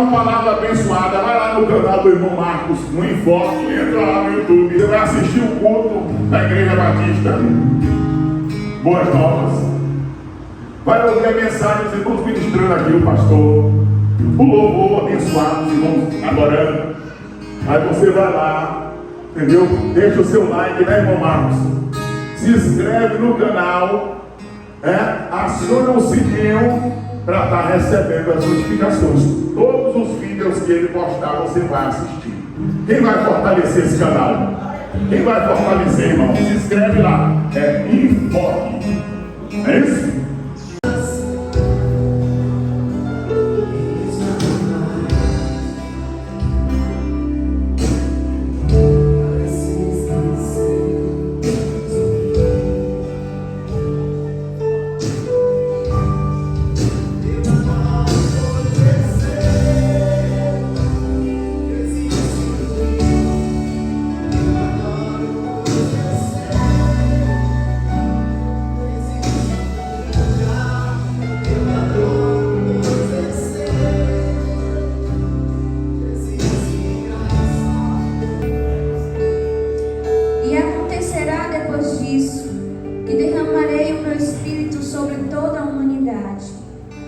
uma palavra abençoada, vai lá no canal do irmão Marcos, no Enfoque, entra lá no YouTube, você vai assistir o culto da Igreja Batista Boas Novas. Vai ouvir a mensagem, os irmãos ministrando aqui, o pastor, o louvor abençoado, os irmãos adorando. Aí você vai lá, entendeu? Deixa o seu like, né, irmão Marcos? Se inscreve no canal, aciona o sininho para estar recebendo as notificações. Todos os vídeos que ele postar, você vai assistir. Quem vai fortalecer esse canal? Quem vai fortalecer, irmão? Se inscreve lá. É Enfoque. É isso?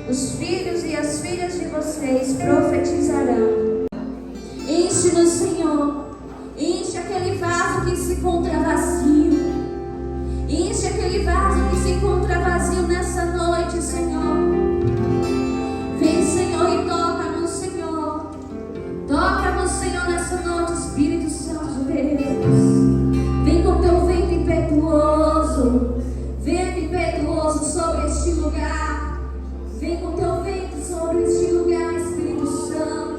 Os filhos e as filhas de vocês profetizarão. Enche-nos, Senhor. Enche aquele vaso que se encontra vazio. Enche aquele vaso que se encontra vazio nessa noite, Senhor. Vem, Senhor, e toca-nos, Senhor. Toca-nos, Senhor, nessa noite, Espírito Santo de Deus. Vem com teu vento impetuoso. Vento impetuoso sobre este lugar. Vem com teu vento sobre este lugar, Espírito Santo.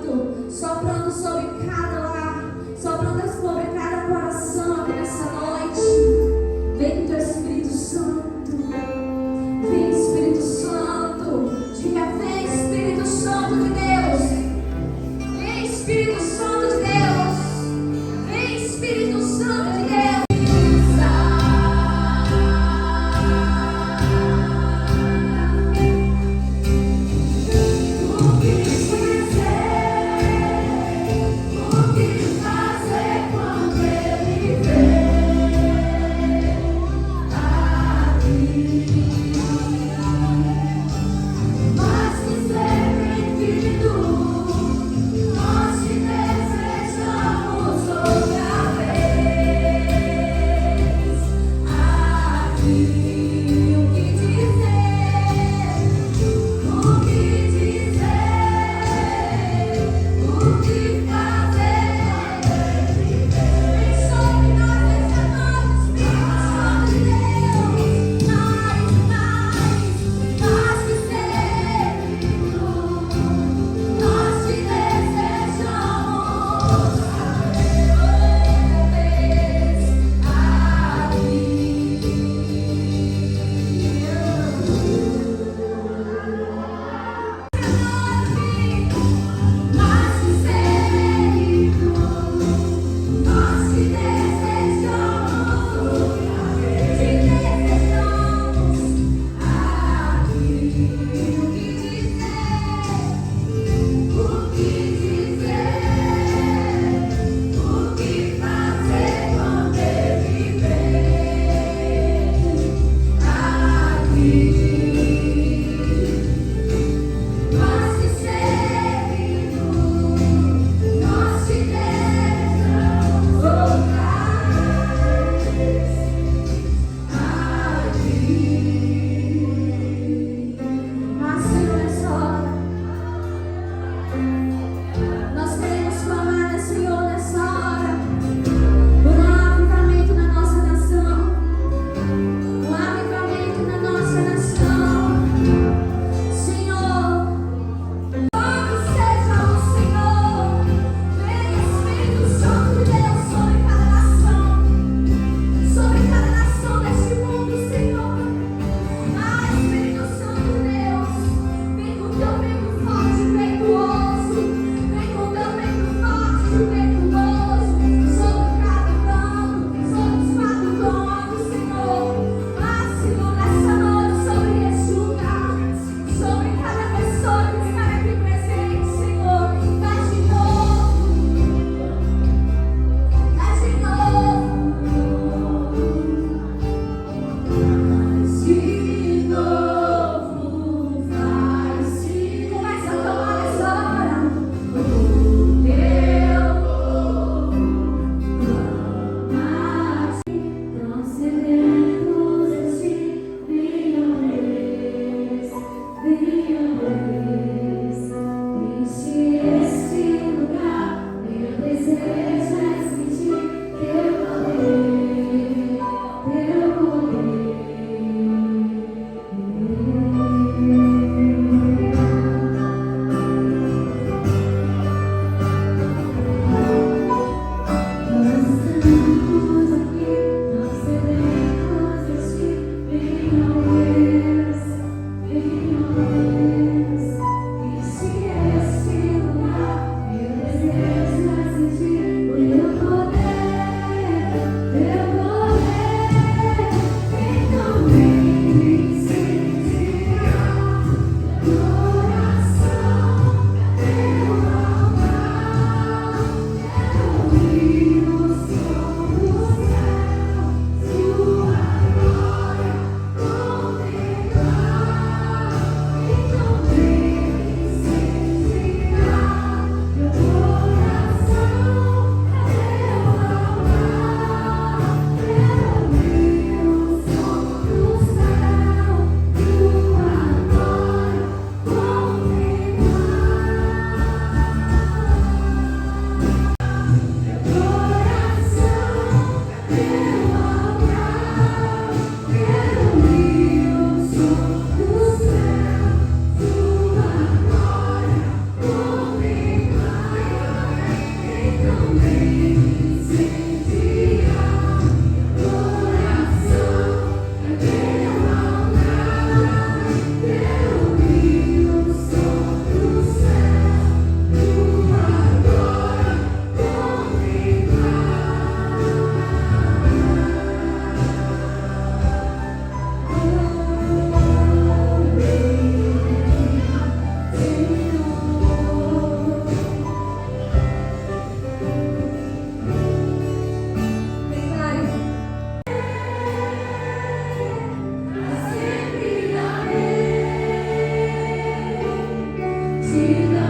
Para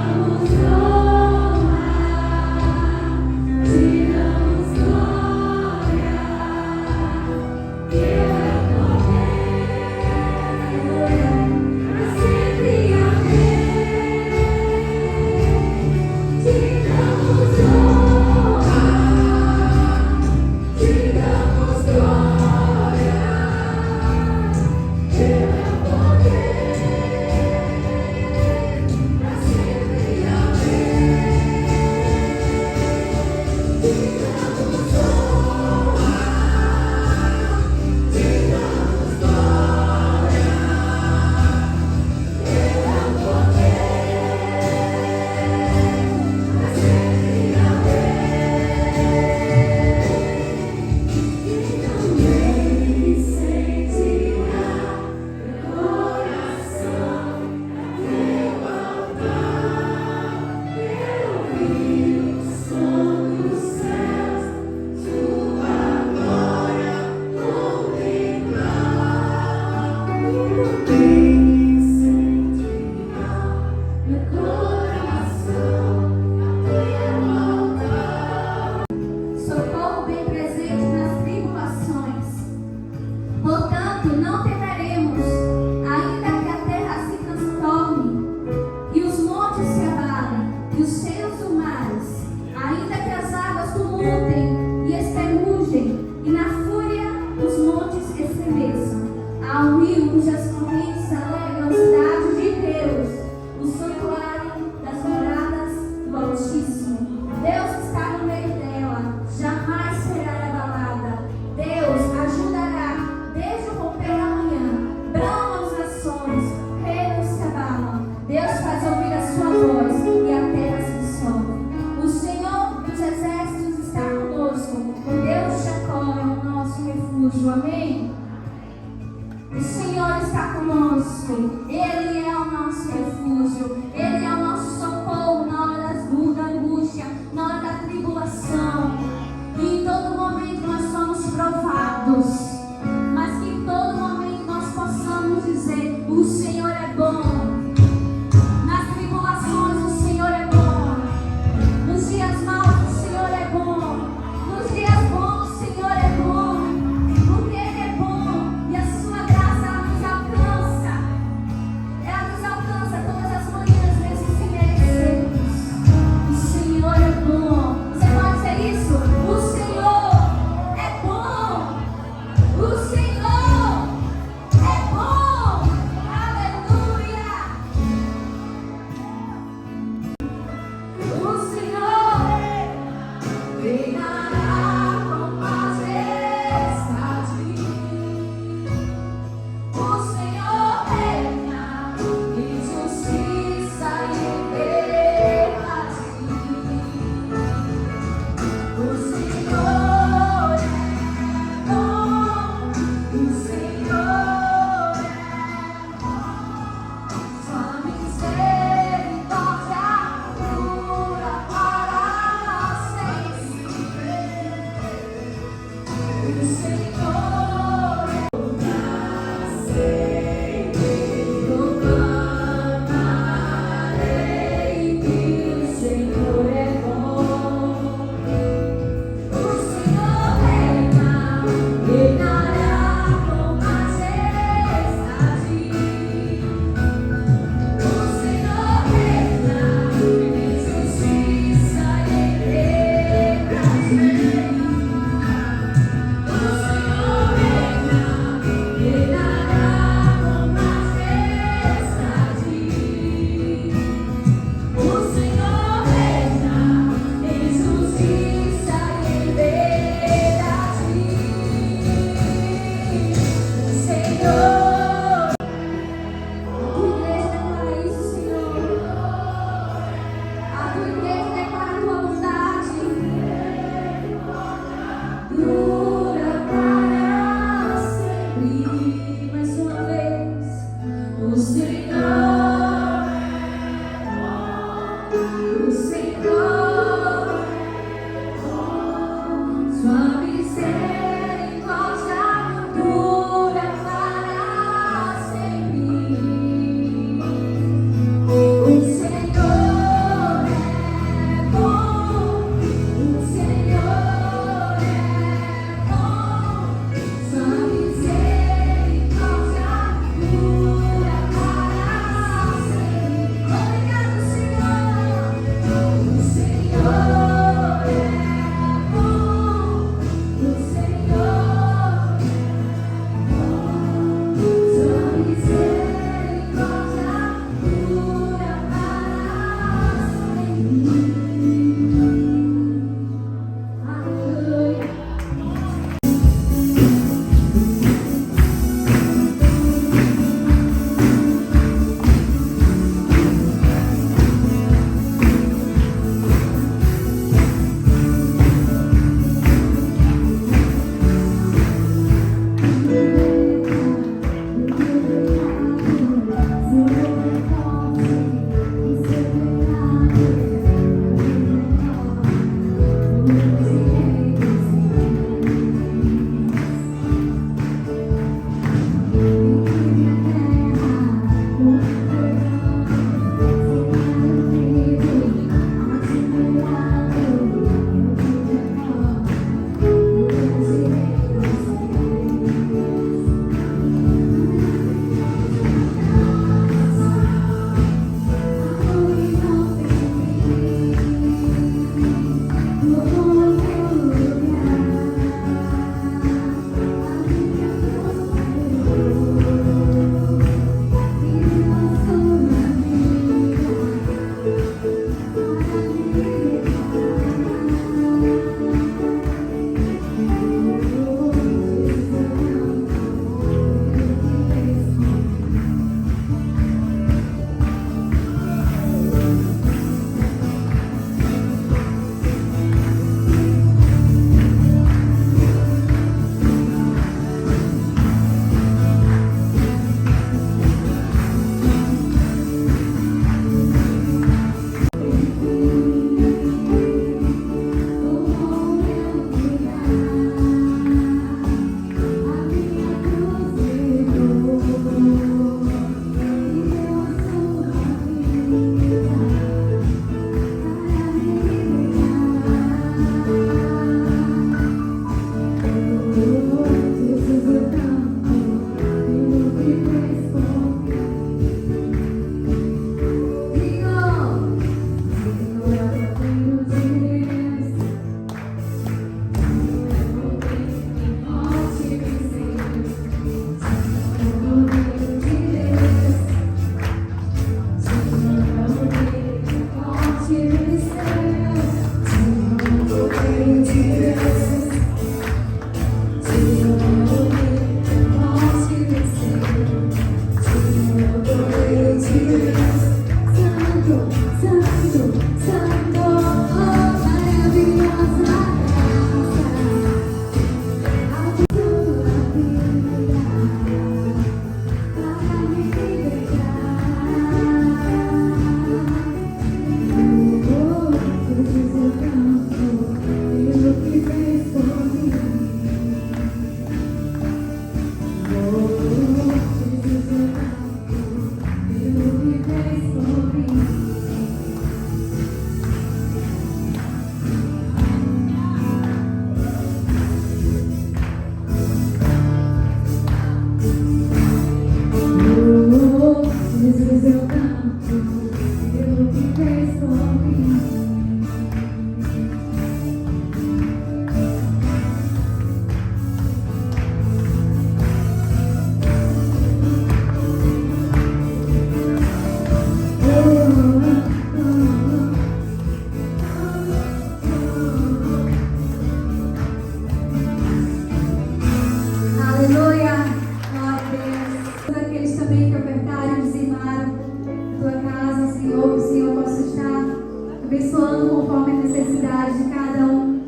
abençoando conforme a necessidade de cada um.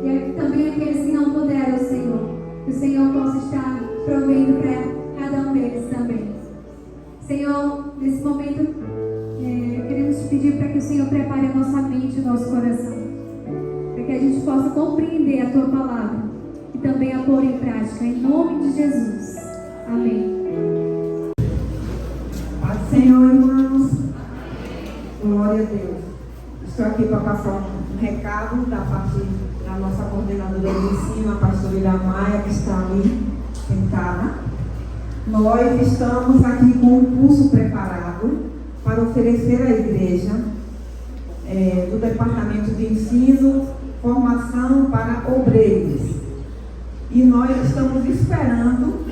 E também aqueles que não puderam, Senhor. Que o Senhor possa estar provendo para cada um deles também. Senhor, nesse momento, queremos te pedir para que o Senhor prepare a nossa mente e o nosso coração. Para que a gente possa compreender a Tua palavra e também a pôr em prática. Em nome de Jesus. Amém. Paz do Senhor, irmãos. Glória a Deus. Estou aqui para passar um recado da parte da nossa coordenadora de ensino, a pastora Iramaia, que está ali sentada. Nós estamos aqui com um curso preparado para oferecer à igreja do Departamento de Ensino, formação para obreiros. E nós estamos esperando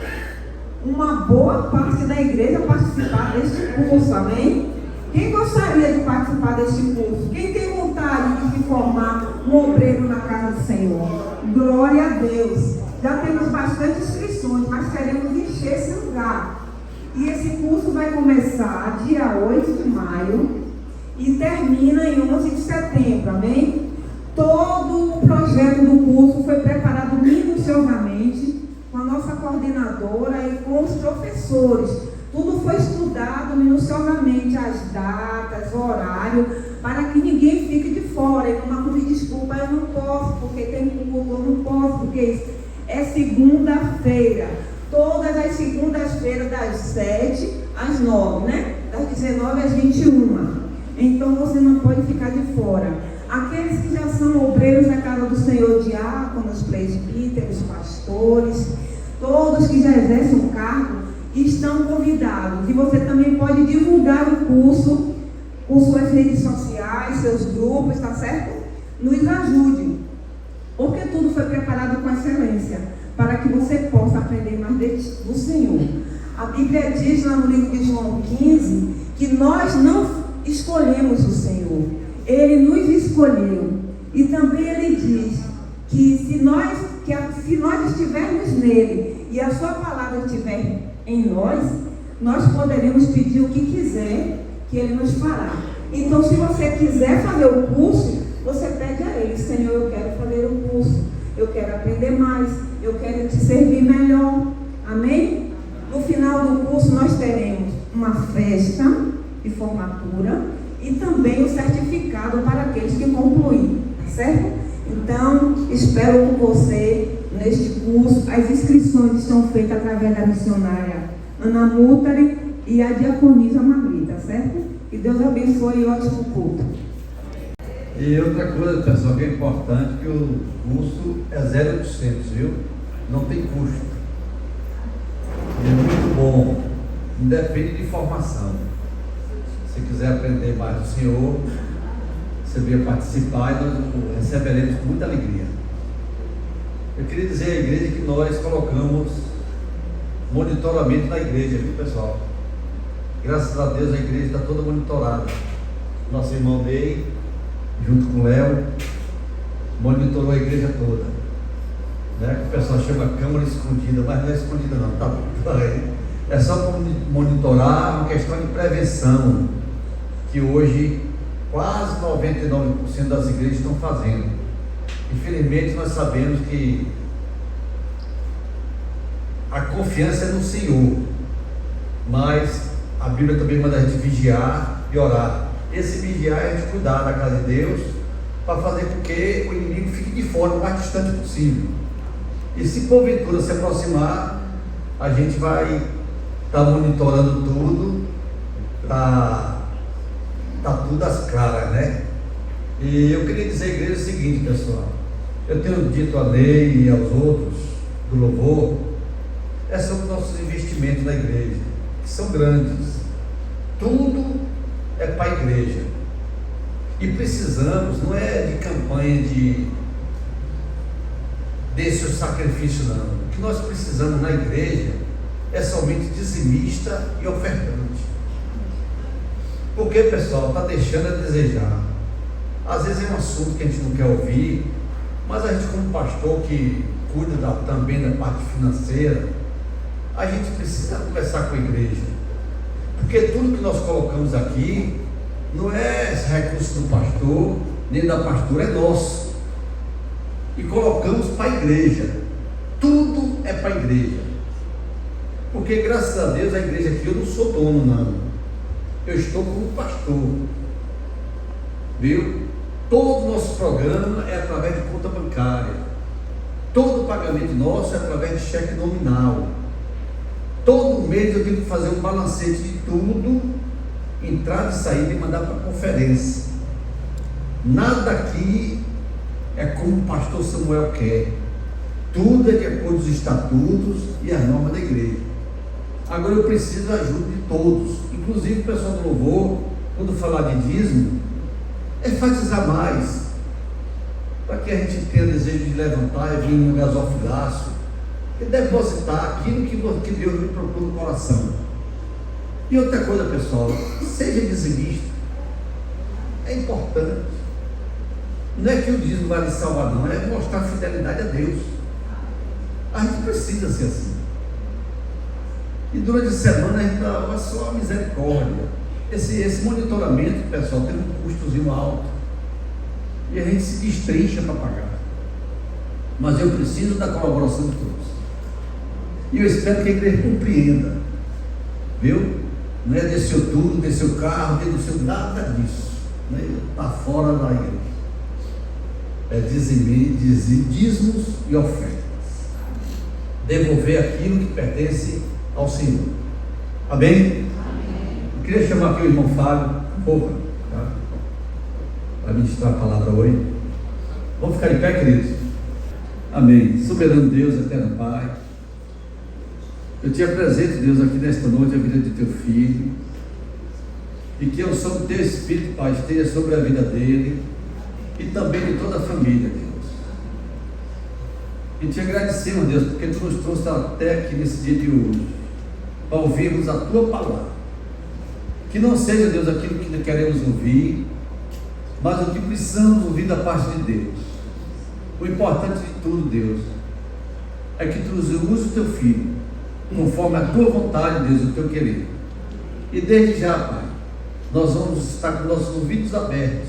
uma boa parte da igreja participar deste curso, amém? Quem gostaria de participar deste curso? Quem tem vontade de se formar um obreiro na casa do Senhor? Glória a Deus! Já temos bastante inscrições, mas queremos encher esse lugar. E esse curso vai começar dia 8 de maio e termina em 11 de setembro, amém? Todo o projeto do curso foi preparado minuciosamente com a nossa coordenadora e com os professores. Tudo foi estudado minuciosamente, as datas, o horário, para que ninguém fique de fora e não me desculpa, eu não posso porque tem culto, eu não posso porque é segunda-feira. Todas as segundas-feiras, das 7 às 9, né? Das 19 às 21. Então você não pode ficar de fora. Aqueles que já são obreiros da casa do Senhor, diáconos, presbíteros, pastores, todos que já exercem um cargo, estão convidados. E você também pode divulgar o curso com suas redes sociais, seus grupos, tá certo? Nos ajude, porque tudo foi preparado com excelência, para que você possa aprender mais do Senhor. A Bíblia diz lá no livro de João 15, que nós não escolhemos o Senhor, Ele nos escolheu. E também Ele diz que se nós estivermos nele e a sua palavra estiver em nós poderemos pedir o que quiser, que Ele nos fará. Então, se você quiser fazer o curso, você pede a Ele: Senhor, eu quero fazer o curso, eu quero aprender mais, eu quero te servir melhor. Amém? No final do curso, nós teremos uma festa de formatura e também o certificado para aqueles que concluírem, tá certo? Então, espero com você neste curso. As inscrições estão feitas através da missionária Ana Mutari e a diaconisa Margarida, certo? Que Deus abençoe e ótimo culto. E outra coisa, pessoal, que é importante, que o curso é 0,800, viu? Não tem custo. E é muito bom. Independe de formação. Se quiser aprender mais do Senhor, você venha participar e nós receberemos com muita alegria. Eu queria dizer à igreja que nós colocamos monitoramento na igreja, viu, pessoal? Graças a Deus a igreja está toda monitorada. Nosso irmão Ney, junto com o Léo, monitorou a igreja toda, né? Que o pessoal chama câmara escondida, mas não é escondida não, tá aí. É só monitorar uma questão de prevenção, que hoje quase 99% das igrejas estão fazendo. Infelizmente nós sabemos que a confiança é no Senhor, mas a Bíblia também manda a gente vigiar e orar. Esse vigiar é a gente cuidar da casa de Deus, para fazer com que o inimigo fique de fora o mais distante possível. E se porventura se aproximar, a gente vai estar monitorando tudo, para tudo às claras, né? E eu queria dizer à igreja o seguinte, pessoal. Eu tenho dito a Ney e aos outros do louvor, é sobre nossos investimentos na igreja, que são grandes. Tudo é para a igreja. E precisamos, não é de campanha desse sacrifício, não. O que nós precisamos na igreja é somente dizimista e ofertante. Porque, pessoal, está deixando a desejar. Às vezes é um assunto que a gente não quer ouvir, mas a gente, como pastor que cuida também da parte financeira, a gente precisa conversar com a igreja. Porque tudo que nós colocamos aqui não é recurso do pastor, nem da pastora, é nosso. E colocamos para a igreja. Tudo é para a igreja. Porque graças a Deus a igreja aqui, eu não sou dono, não. Eu estou como pastor. Viu? Todo o nosso programa é através de conta bancária. Todo o pagamento nosso é através de cheque nominal. Todo mês eu tenho que fazer um balancete de tudo, entrada e saída, e mandar para a conferência. Nada aqui é como o pastor Samuel quer. Tudo é de acordo com os estatutos e as normas da igreja. Agora eu preciso da ajuda de todos, inclusive o pessoal do louvor, quando falar de dízimo, enfatizar mais, para que a gente tenha desejo de levantar e vir no gasofilaço e depositar aquilo que Deus me propôs no coração. E outra coisa, pessoal, seja dizimista. É importante. Não é que o dízimo vai lhe salvar, não, é mostrar fidelidade a Deus. A gente precisa ser assim. E durante a semana a gente dá só a misericórdia. Esse monitoramento, pessoal, tem um custozinho alto. E a gente se destrincha para pagar. Mas eu preciso da colaboração de todos. E eu espero que a igreja compreenda. Viu? Não é descer tudo, descer o carro, descer nada disso. Está fora da igreja. É dízimos e ofertas. Devolver aquilo que pertence ao Senhor. Amém? Eu queria chamar aqui o irmão Fábio, tá? Para ministrar a palavra hoje. Vamos ficar em pé, queridos? Amém. Soberano Deus, eterno Pai, eu te apresento, Deus, aqui nesta noite a vida de teu filho, e que a unção do teu Espírito, Pai, esteja sobre a vida dele e também de toda a família, Deus. E te agradecemos, Deus, porque tu nos trouxe até aqui nesse dia de hoje, para ouvirmos a tua palavra. Que não seja, Deus, aquilo que queremos ouvir, mas o que precisamos ouvir da parte de Deus. O importante de tudo, Deus, é que tu use o teu filho conforme a tua vontade, Deus, o teu querer. E desde já, Pai, nós vamos estar com nossos ouvidos abertos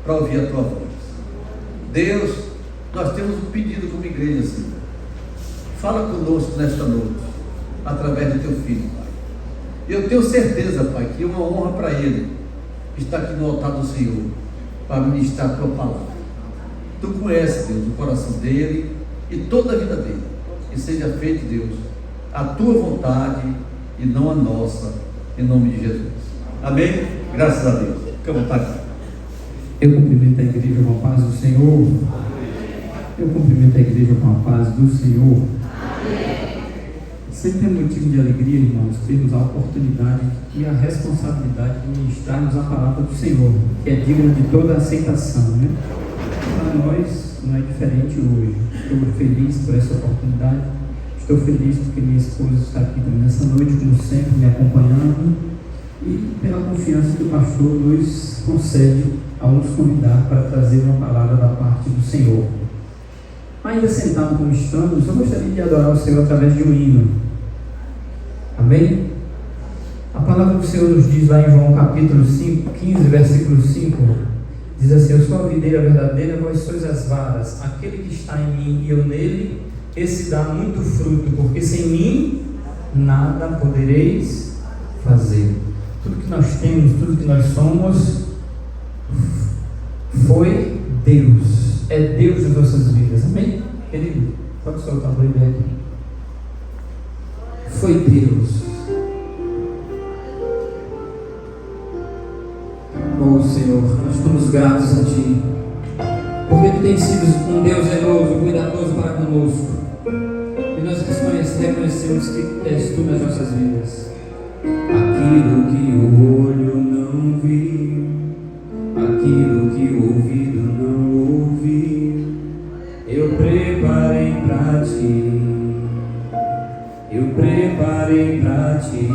para ouvir a tua voz. Deus, nós temos um pedido como igreja, Senhor. Fala conosco nesta noite, através do teu filho, Pai. Eu tenho certeza, Pai, que é uma honra para ele estar aqui no altar do Senhor, para ministrar a tua palavra. Tu conheces, Deus, o coração dele e toda a vida dele. Que seja feito, Deus, a tua vontade e não a nossa, em nome de Jesus. Amém? Graças a Deus. Fique à vontade. Eu cumprimento a igreja com a paz do Senhor. Eu cumprimento a igreja com a paz do Senhor. Sempre é motivo de alegria, irmãos, termos a oportunidade e a responsabilidade de ministrarmos a palavra do Senhor, que é digna de toda aceitação, né? Para nós não é diferente hoje. Estou feliz por essa oportunidade. Estou feliz porque minha esposa está aqui também nessa noite, como sempre, me acompanhando, e pela confiança que o pastor nos concede ao nos convidar para trazer uma palavra da parte do Senhor. Ainda sentado como estamos, eu gostaria de adorar o Senhor através de um hino. Amém? A palavra do Senhor nos diz lá em João capítulo 5, 15, versículo 5, diz assim: eu sou a videira verdadeira, vós sois as varas. Aquele que está em mim e eu nele, esse dá muito fruto, porque sem mim nada podereis fazer. Tudo que nós temos, tudo que nós somos, foi Deus. É Deus nas nossas vidas. Amém? Querido, pode soltar o bebê aqui. Foi Deus. Oh Senhor, nós estamos gratos a Ti, porque Tu tens sido um Deus zeloso, cuidadoso para conosco, e nós reconhecemos que és Tu nas nossas vidas. Aquilo que o olho não viu, aquilo que o ouvido não ouviu, eu preparei para Ti, eu preparei para Ti,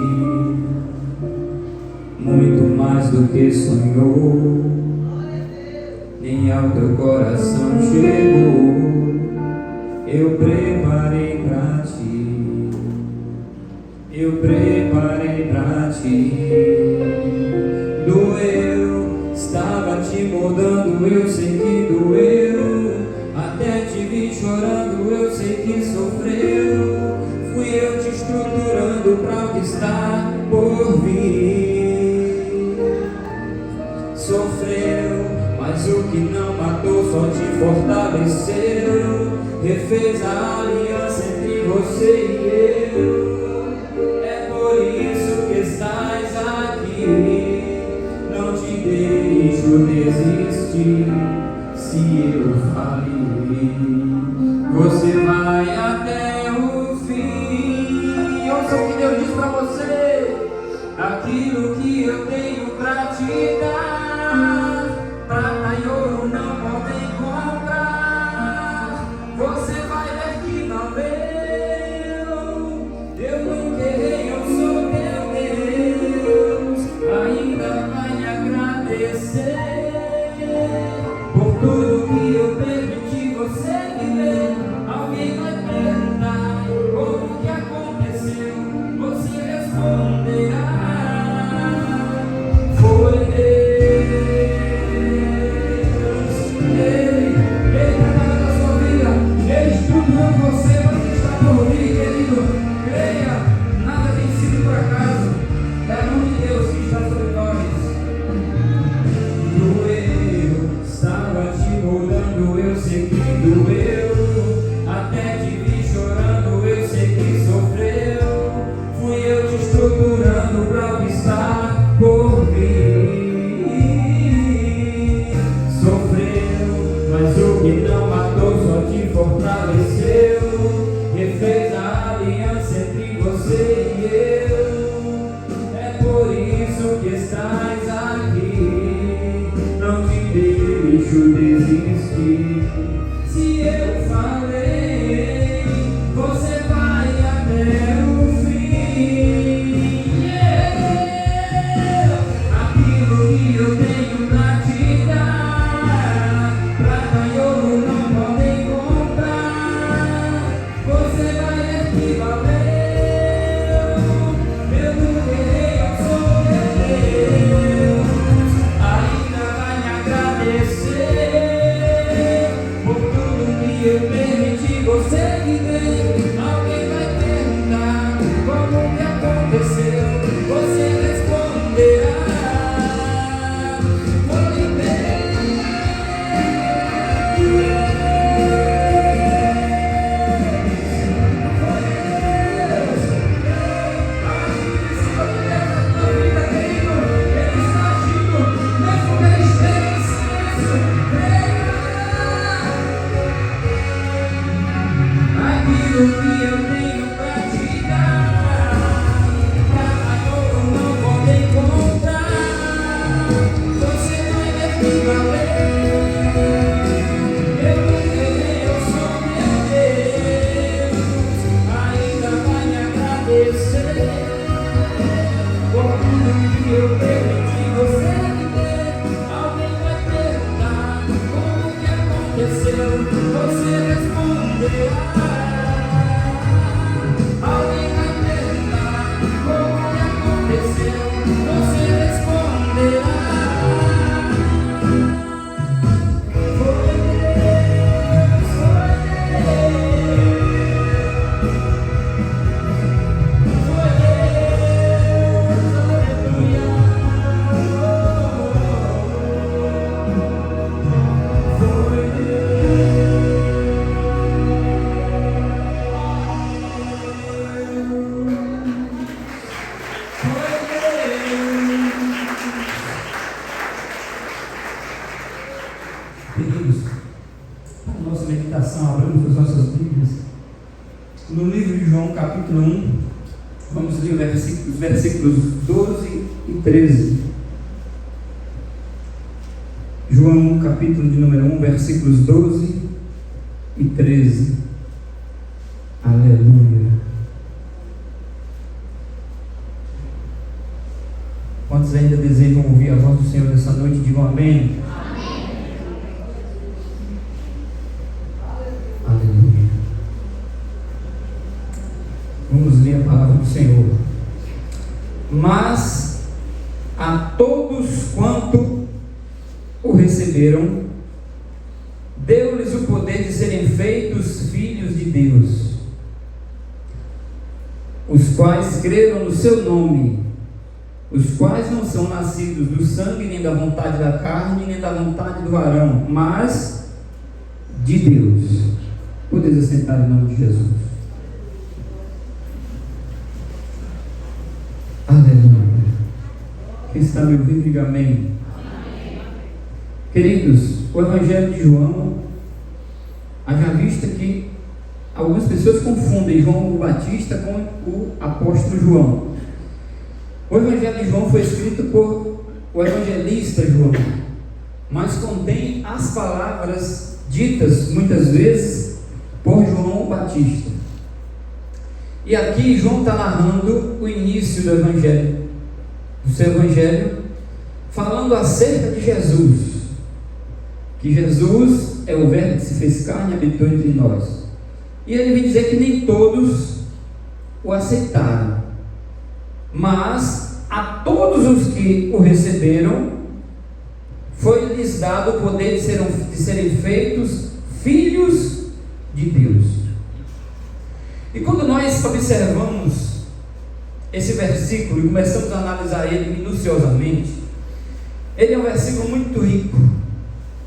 muito mais do que sonhou, nem ao teu coração chegou. Eu preparei para Ti, eu preparei para Ti. Doeu Estava te moldando, eu sei que doeu. Até te vi chorando, eu sei que sofreu. Fui eu te estruturando para o que está por vir. Sofreu, mas o que não matou só te fortaleceu. Refez a aliança entre você e eu. É por isso que estás aqui. Não te deixo desistir. Se eu falei, você vai até o fim. Ouça o que Deus diz para você. Aquilo que eu tenho para te dar, prata e ouro não podem comprar. Você vai ver que valeu. Eu nunca errei, eu sou teu Deus. Ainda vai me agradecer por tudo que eu permiti você viver. Alguém vai perguntar como que aconteceu. Você responderá: foi Deus. Ele trabalha na sua vida. Ele estruturou você para o que está por vir, querido. Creia, nada tem sido por acaso. É a mão de Deus que está sobre nós. Doeu, estava te moldando, eu sei que doeu. Até te vi chorando, eu sei que sofreu. Fui eu te estruturando para o que está por vir. Sofreu, mas o que não matou só te fortaleceu. Refez a aliança entre você e eu. É por isso que estás aqui. Não te deixo desistir. Se eu falei, você vai até o fim. Aquilo que eu tenho pra te dar, prata e ouro não podem comprar. Você vai ver que valeu. Eu nunca errei, eu sou teu Deus. Ainda vai me agradecer por tudo que eu permiti você viver. Alguém vai perguntar como que aconteceu. Você responderá: foi Deus. Foi Deus. A vida na tua vida, querido, Ele está agindo, mesmo que Ele esteja em silêncio. Creia. Aquilo que eu tenho pra te dar, prata e ouro não podem comprar. Você vai ver que valeu. Eu nunca errei, eu sou meu Deus. Ainda vai me agradecer por tudo que eu permiti você viver. Alguém vai perguntar como que aconteceu. Você responderá. Alguém vai perguntar como que aconteceu. Você responderá: foi Deus, foi Deus. Foi Deus, aleluia. Foi Deus. Queridos, para a nossa meditação, abrimos as nossas Bíblias no livro de João, capítulo 1. Vamos ler os versículos 12 e 13. João, capítulo de número 1, versículos 12 e 13. Aleluia. Quantos ainda desejam ouvir a voz do Senhor nessa noite? Digam amém. Aleluia. Vamos ler a palavra do Senhor. Mas a todos quanto receberam, deu-lhes o poder de serem feitos filhos de Deus, os quais creram no seu nome, os quais não são nascidos do sangue, nem da vontade da carne, nem da vontade do varão, mas de Deus. Podeis assentar em nome de Jesus. Aleluia. Quem está me ouvindo, diga amém. Queridos, o Evangelho de João, haja vista que algumas pessoas confundem João Batista com o apóstolo João. O Evangelho de João foi escrito por o evangelista João, mas contém as palavras ditas muitas vezes por João Batista. E aqui João está narrando o início do Evangelho, do seu Evangelho, falando acerca de Jesus, que Jesus é o Verbo que se fez carne e habitou entre nós. E ele vem dizer que nem todos o aceitaram, mas a todos os que o receberam, foi-lhes dado o poder de serem feitos filhos de Deus. E quando nós observamos esse versículo e começamos a analisar ele minuciosamente, ele é um versículo muito rico,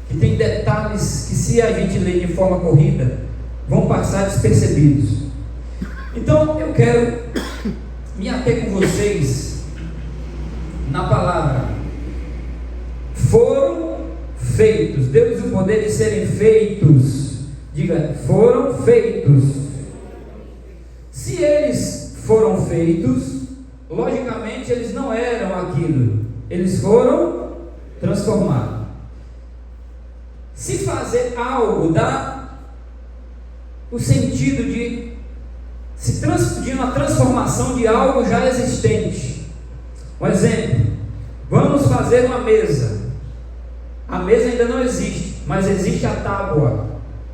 que tem detalhes que, se a gente ler de forma corrida, vão passar despercebidos. Então eu quero me ater com vocês na palavra foram feitos. Deu-lhes o poder de serem feitos. Diga, foram feitos. Se eles foram feitos, logicamente eles não eram aquilo, eles foram transformados. Se fazer algo dá o sentido de uma transformação de algo já existente. Um exemplo: vamos fazer uma mesa. A mesa ainda não existe, mas existe a tábua,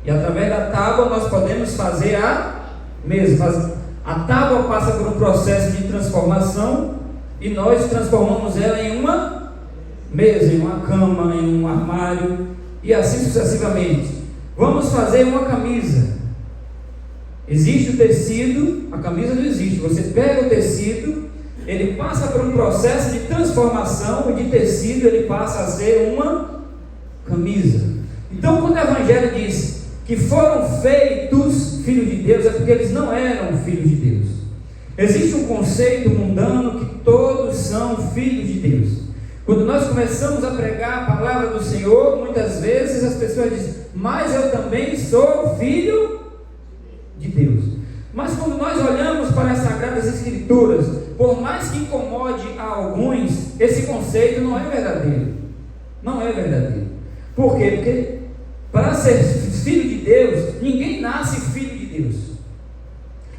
e através da tábua nós podemos fazer a mesa. A tábua passa por um processo de transformação e nós transformamos ela em uma mesa, em uma cama, em um armário, e assim sucessivamente. Vamos fazer uma camisa. Existe o tecido, a camisa não existe. Você pega o tecido, ele passa por um processo de transformação, e de tecido ele passa a ser uma camisa. Então, quando o Evangelho diz que foram feitos filhos de Deus, é porque eles não eram filhos de Deus. Existe um conceito mundano que todos são filhos de Deus. Quando nós começamos a pregar a palavra do Senhor, muitas vezes as pessoas dizem, mas eu também sou filho de Deus. Mas quando nós olhamos para as Sagradas Escrituras, por mais que incomode a alguns, esse conceito não é verdadeiro. Não é verdadeiro. Por quê? Porque para ser filho de Deus, ninguém nasce filho de Deus.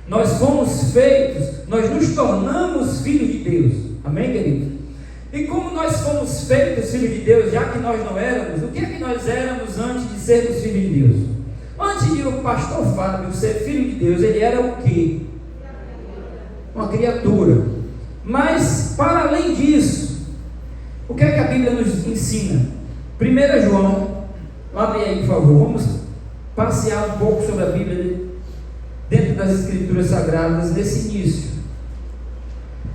Nós fomos feitos, nós nos tornamos filhos de Deus. Amém, querido? E como nós fomos feitos filhos de Deus, já que nós não éramos, o que é que nós éramos antes de sermos filhos de Deus? Antes de o pastor Fábio ser filho de Deus, ele era o quê? Uma criatura. Mas, para além disso, o que é que a Bíblia nos ensina? 1 João, abre aí por favor, vamos passear um pouco sobre a Bíblia dentro das Escrituras Sagradas nesse início.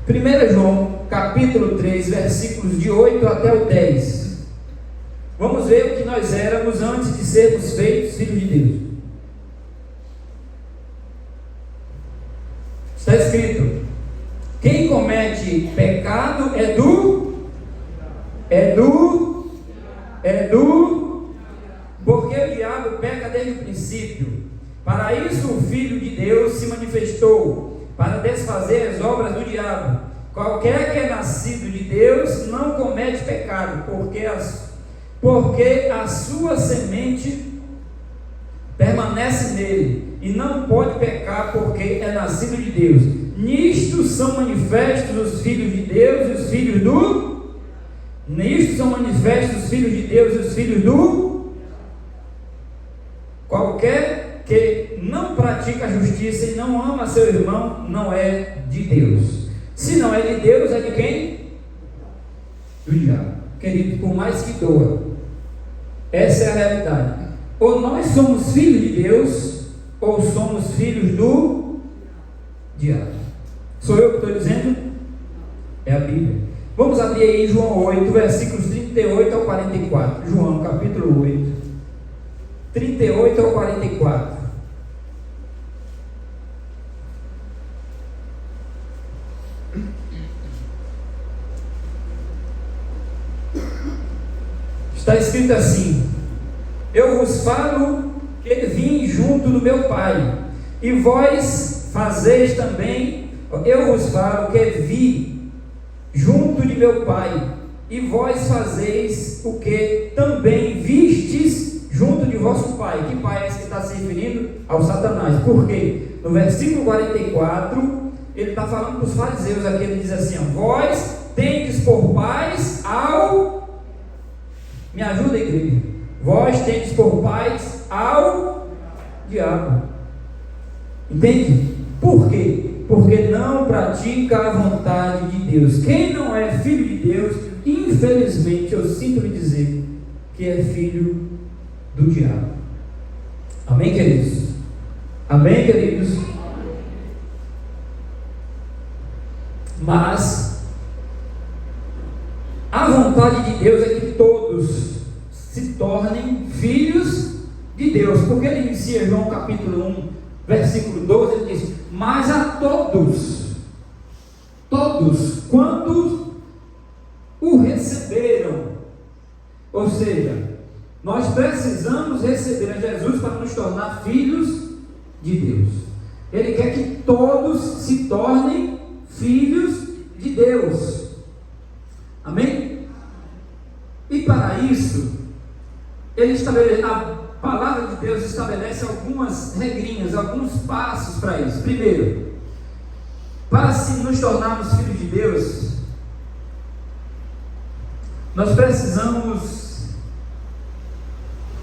1 João, capítulo 3, versículos de 8 até o 10. Vamos ver o que nós éramos antes de sermos feitos filhos de Deus. Está escrito: quem comete pecado é porque o diabo peca desde o princípio. Para isso o Filho de Deus se manifestou, para desfazer as obras do diabo. Qualquer que é nascido de Deus não comete pecado, porque a sua semente permanece nele, e não pode pecar, porque é nascido de Deus. Nisto são manifestos os filhos de Deus e os filhos do... Nisto são manifestos os filhos de Deus e os filhos do... Qualquer que não pratica a justiça e não ama seu irmão, não é de Deus. Se não é de Deus, é de quem? Do diabo. Querido, por mais que doa, Essa é a realidade. Ou nós somos filhos de Deus, ou somos filhos do diabo. Sou eu que estou dizendo? É a Bíblia. Vamos abrir aí João 8, versículos 38 ao 44. João, capítulo 8, 38 ao 44. Está escrito assim: eu vos falo que vim junto do meu Pai, e vós fazeis também. Eu vos falo que vi junto de meu Pai, e vós fazeis o que também vistes junto de vosso Pai. Que Pai é esse que está se referindo? Ao Satanás. Por quê? No versículo 44, ele está falando para os fariseus aqui, ele diz assim: vós tendes por pais ao... Me ajuda, igreja. Vós tendes por pais ao diabo. Entende? Por quê? Porque não pratica a vontade de Deus. Quem não é filho de Deus, infelizmente, eu sinto lhe dizer que é filho do diabo. Amém, queridos? Amém, queridos? Mas a vontade de Deus é que todos se tornem filhos de Deus, porque ele inicia João capítulo 1, versículo 12, ele diz: mas a todos, quantos o receberam. Ou seja, nós precisamos receber a Jesus para nos tornar filhos de Deus. Ele quer que todos se tornem filhos de Deus. Amém? E para isso, a palavra de Deus estabelece algumas regrinhas, alguns passos para isso. Primeiro, para se nos tornarmos filhos de Deus, nós precisamos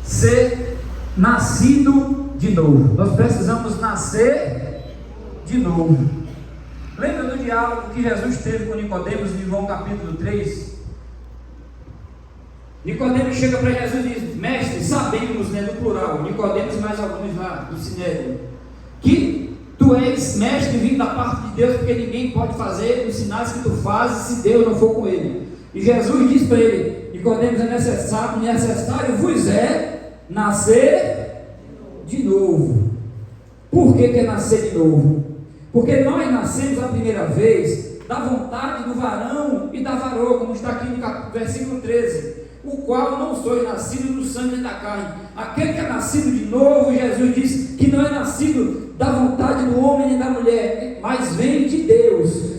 ser nascido de novo. Nós precisamos nascer de novo. Lembra do diálogo que Jesus teve com Nicodemos em João capítulo 3? Nicodemos chega para Jesus e diz: mestre, sabemos, no plural, Nicodemos e mais alguns lá do Sinédrio, que tu és mestre vindo da parte de Deus, porque ninguém pode fazer os sinais que tu fazes se Deus não for com ele. E Jesus diz para ele: Nicodemos, é necessário vos é nascer de novo. Por que é nascer de novo? Porque nós nascemos a primeira vez da vontade do varão e da varoa, como está aqui no versículo 13, o qual não sois nascido do sangue e da carne. Aquele que é nascido de novo, Jesus diz que não é nascido da vontade do homem e da mulher, mas vem de Deus.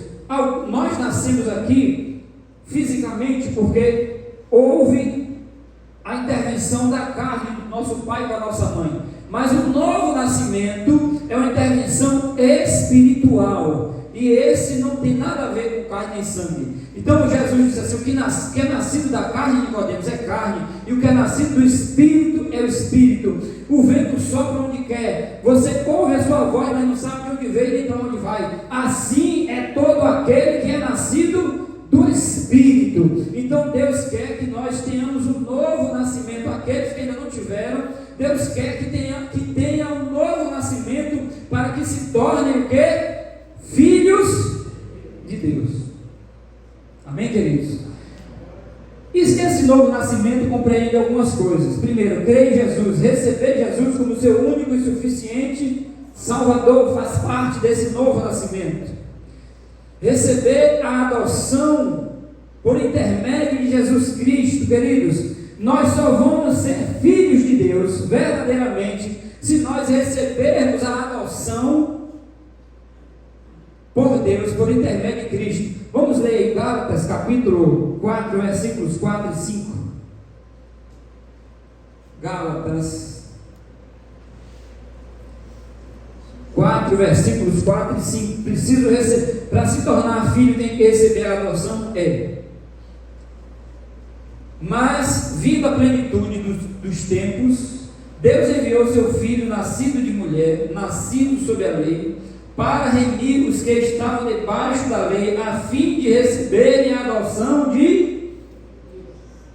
Nós nascemos aqui fisicamente porque houve a intervenção da carne do nosso pai e da nossa mãe. Mas o novo nascimento é uma intervenção espiritual, e esse não tem nada a ver com carne nem sangue. Então Jesus diz assim: o que é nascido da carne, Nicodemos, é carne, e o que é nascido do Espírito é o Espírito. O vento sopra onde quer, você ouve a sua voz, mas não sabe de onde veio nem para onde vai. Assim é todo aquele que é nascido do Espírito. Então Deus quer que nós tenhamos um novo nascimento. Aqueles que ainda não tiveram, Deus quer que tenha um novo nascimento, para que se tornem o quê? Filhos de Deus. Amém, queridos? Esse novo nascimento compreende algumas coisas. Primeiro, crer em Jesus, receber Jesus como seu único e suficiente Salvador, faz parte desse novo nascimento. Receber a adoção por intermédio de Jesus Cristo, queridos. Nós só vamos ser filhos de Deus verdadeiramente se nós recebermos a adoção por Deus, por intermédio de Cristo. Vamos ler aí Gálatas capítulo 4, versículos 4 e 5. Gálatas 4, versículos 4 e 5. Preciso receber, para se tornar filho tem que receber a adoção, Mas, vindo a plenitude dos tempos, Deus enviou seu Filho, nascido de mulher, nascido sob a lei, para remir os que estavam debaixo da lei, a fim de receberem a adoção de...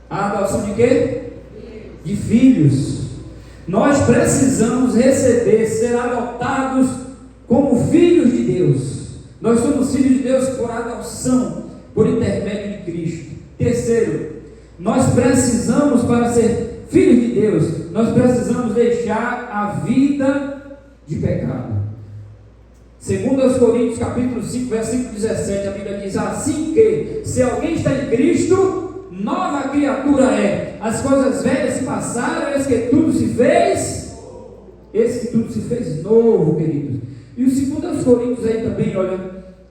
A adoção de quê? de filhos. Nós precisamos receber, ser adotados como filhos de Deus. Nós somos filhos de Deus por adoção, por intermédio de Cristo. Terceiro, nós precisamos, para ser filhos de Deus, nós precisamos deixar a vida de pecado. Segundo aos Coríntios, capítulo 5, versículo 17, a Bíblia diz assim que, se alguém está em Cristo, nova criatura é. As coisas velhas se passaram, eis que tudo se fez, novo, queridos. E o segundo aos Coríntios aí também, olha,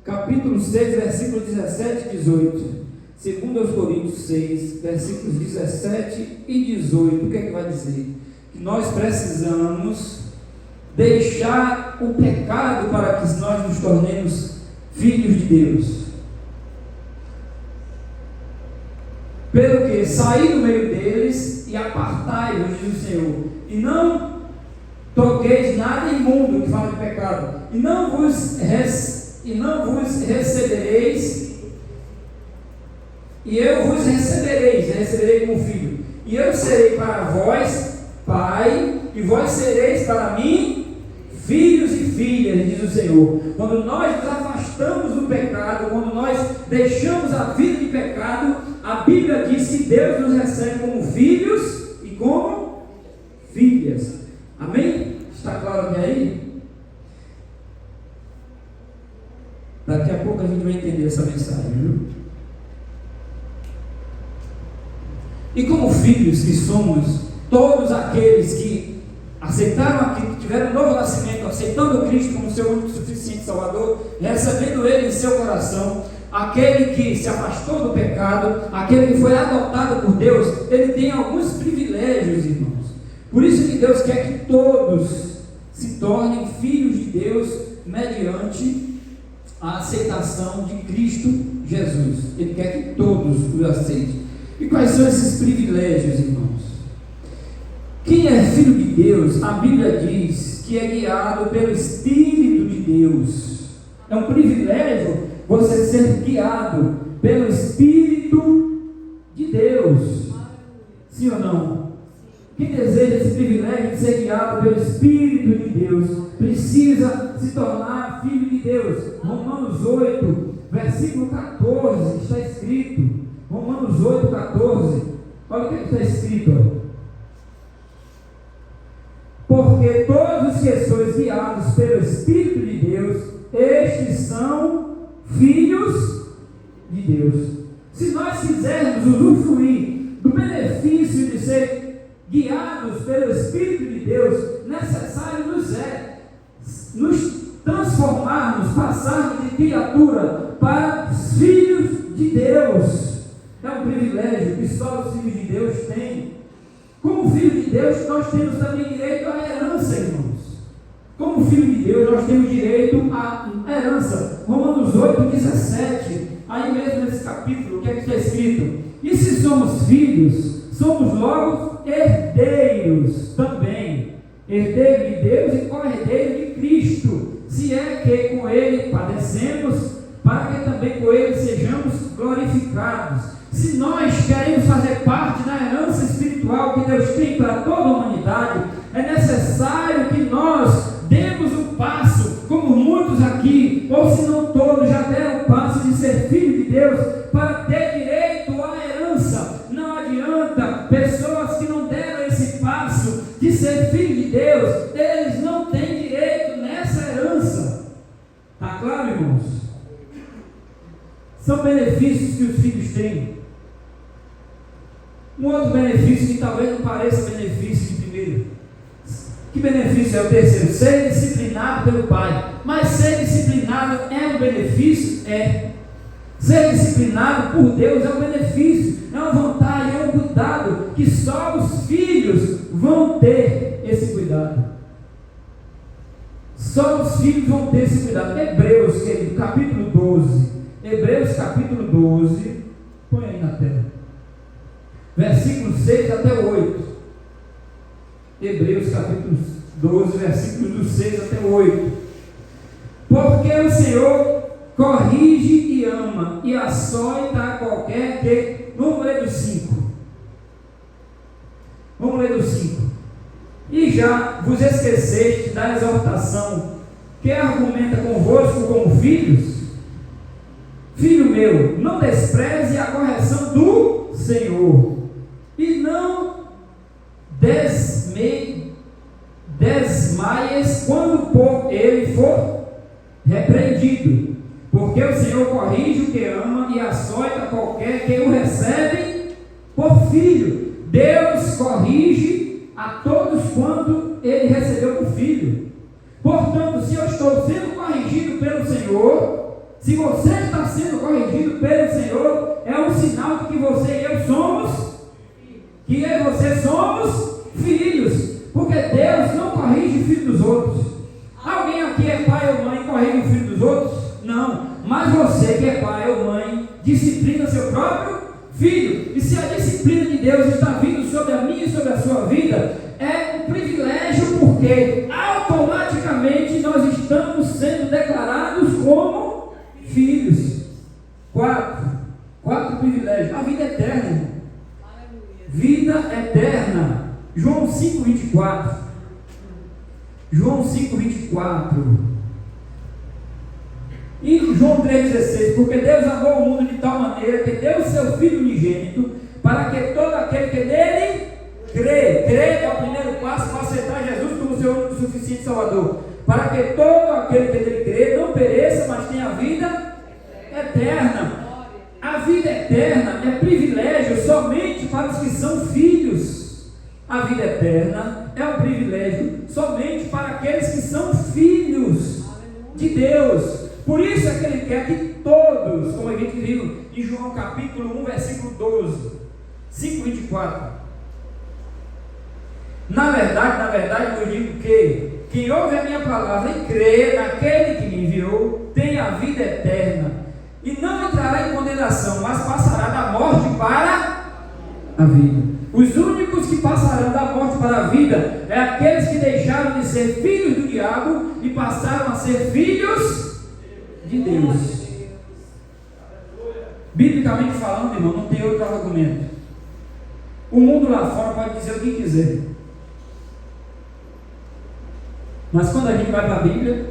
capítulo 6, versículo 17 e 18. Segundo aos Coríntios 6, versículos 17 e 18, o que é que vai dizer? Que nós precisamos deixar o pecado para que nós nos tornemos filhos de Deus. Pelo que saí do meio deles e apartai-vos, diz o Senhor, e não toqueis nada imundo, que fala de pecado, e não vos recebereis, e eu vos receberei como filho, e eu serei para vós pai, e vós sereis para mim filhos e filhas, diz o Senhor. Quando nós nos afastamos do pecado, quando nós deixamos a vida de pecado, a Bíblia diz que Deus nos recebe como filhos e como filhas. Amém? Está claro aqui aí? Daqui a pouco a gente vai entender essa mensagem, viu? E como filhos que somos, todos aqueles que aceitaram aqui, que tiveram um novo nascimento, aceitando Cristo como seu único suficiente Salvador, recebendo Ele em seu coração, aquele que se afastou do pecado, aquele que foi adotado por Deus, ele tem alguns privilégios, irmãos. Por isso que Deus quer que todos se tornem filhos de Deus mediante a aceitação de Cristo Jesus. Ele quer que todos o aceitem. E quais são esses privilégios, irmãos? Quem é filho de Deus, a Bíblia diz que é guiado pelo Espírito de Deus. É um privilégio você ser guiado pelo Espírito de Deus. Sim ou não? Quem deseja esse privilégio de ser guiado pelo Espírito de Deus, precisa se tornar filho de Deus. Romanos 8, versículo 14, está escrito. Romanos 8, 14. Olha o que está escrito. Porque todos os que sois guiados pelo Espírito de Deus, estes são filhos de Deus. Se nós quisermos usufruir do benefício de ser guiados pelo Espírito de Deus, necessário nos transformarmos, passarmos de criatura para filhos de Deus. É um privilégio que só os filhos de Deus têm. Como filho de Deus, nós temos também direito à herança, irmãos. Como filho de Deus, nós temos direito à herança. Romanos 8, 17. Aí mesmo nesse capítulo, o que é que está escrito? E se somos filhos, somos logo herdeiros também. Herdeiro de Deus e co-herdeiro de Cristo. Se é que com Ele padecemos, para que também com Ele sejamos glorificados. Se nós queremos fazer parte da herança espiritual que Deus tem para toda a humanidade, é necessário que nós demos um passo, como muitos aqui, ou se não todos, já deram o passo de ser filho de Deus, para ter direito à herança. Não adianta pessoas que não deram esse passo de ser filho de Deus, eles não têm direito nessa herança. Está claro, irmãos? São benefícios que os filhos têm. Um outro benefício que talvez não pareça benefício de primeiro. Que benefício é o terceiro? Ser disciplinado pelo pai. Mas ser disciplinado é um benefício? É. Ser disciplinado por Deus é um benefício, é uma vantagem, é um cuidado que só os filhos vão ter esse cuidado. Só os filhos vão ter esse cuidado. Hebreus, querido, capítulo 12. Hebreus capítulo 12. Põe aí na tela. Versículo 6 até 8. Hebreus capítulo 12, versículos do 6 até 8. Porque o Senhor corrige e ama, e açoita a qualquer que... Vamos ler do 5. Vamos ler do 5. E já vos esqueceste da exortação que argumenta convosco como filhos? Filho meu, não despreze a correção do Senhor, e não desmaies quando por ele for repreendido, porque o Senhor corrige o que ama e açoita qualquer que o recebe por filho. Deus corrige a todos quanto ele recebeu por filho. Portanto, se eu estou sendo corrigido pelo Senhor, se você está sendo corrigido pelo Senhor, é um sinal de que você e eu somos, que eu e você somos filhos, porque Deus não corrige o filho dos outros. Alguém aqui é pai ou mãe e corrige o filho dos outros? Não, mas você que é pai ou mãe, disciplina seu próprio filho. E se a disciplina de Deus está vindo sobre a minha e sobre a sua vida, é um privilégio, porque automaticamente nós estamos sendo declarados como filhos. 4 privilégios. A vida eterna, irmão. Vida eterna. João 5:24. João 5:24. E João 3,16. Porque Deus amou o mundo de tal maneira que deu o seu Filho unigênito, para que todo aquele que nele crê é o primeiro passo para aceitar Jesus como seu único suficiente Salvador. Para que todo aquele que nele crê não pereça, mas tenha vida eterna. A vida eterna é privilégio somente para os que são filhos. A vida eterna é um privilégio somente para aqueles que são filhos de Deus. Por isso é que Ele quer que todos, como a gente viu em João capítulo 1, versículo 12, 5:24. Na verdade, eu digo que quem ouve a minha palavra e crê naquele que me enviou, tem a vida eterna, e não entrará em condenação, mas passará da morte para a vida. Os únicos que passarão da morte para a vida é aqueles que deixaram de ser filhos do diabo e passaram a ser filhos de Deus. Biblicamente falando, irmão, não tem outro argumento. O mundo lá fora pode dizer o que quiser, mas quando a gente vai para a Bíblia,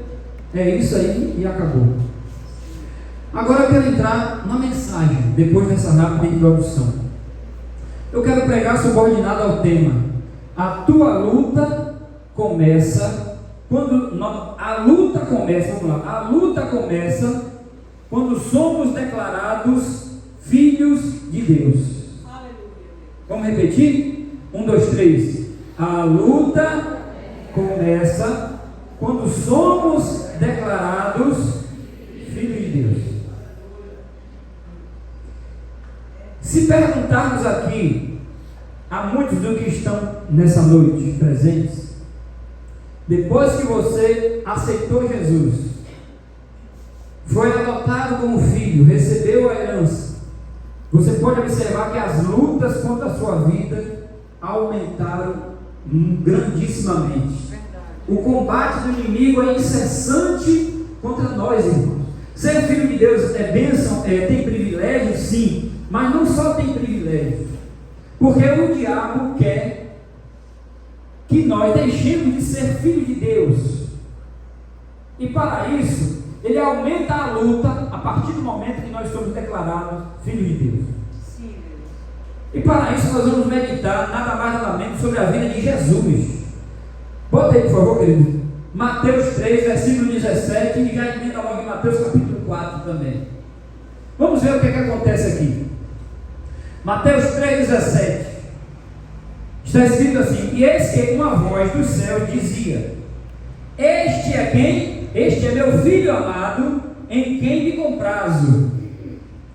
é isso aí e acabou. Agora eu quero entrar na mensagem, depois dessa rápida introdução. Eu quero pregar subordinado ao tema. A tua luta começa quando... A luta começa, vamos lá. A luta começa quando somos declarados filhos de Deus. Vamos repetir? 1, 2, 3. A luta começa quando somos declarados filhos de Deus. Se perguntarmos aqui a muitos dos que estão nessa noite presentes, depois que você aceitou Jesus, foi adotado como filho, recebeu a herança, você pode observar que as lutas contra a sua vida aumentaram grandissimamente. O combate do inimigo é incessante contra nós, irmãos. Ser filho de Deus é bênção, tem privilégio, sim, mas não só tem privilégio, porque o diabo quer que nós deixemos de ser filho de Deus, e para isso ele aumenta a luta a partir do momento que nós somos declarados filhos de Deus. E para isso nós vamos meditar nada mais nada menos sobre a vida de Jesus. Bota aí, por favor, querido. Mateus 3, versículo 17, e já emenda logo em Mateus capítulo 4 também. Vamos ver o que acontece aqui. Mateus 3, 17. Está escrito assim: e eis que uma voz do céu dizia: este é quem? Este é meu filho amado, em quem me comprazo.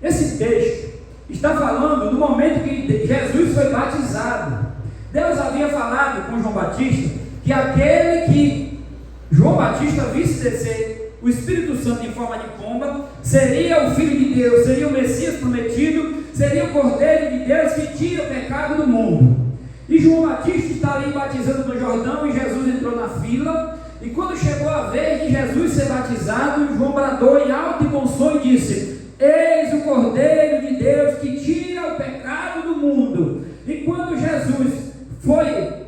Esse texto está falando do momento que Jesus foi batizado. Deus havia falado com João Batista que aquele que João Batista visse descer o Espírito Santo em forma de pomba seria o Filho de Deus, seria o Messias prometido, seria o Cordeiro de Deus que tira o pecado do mundo. E João Batista está ali batizando no Jordão, e Jesus entrou na fila, e quando chegou a vez de Jesus ser batizado, João bradou em alto e bom som e disse: eis o Cordeiro de Deus que tira o pecado do mundo. E quando Jesus foi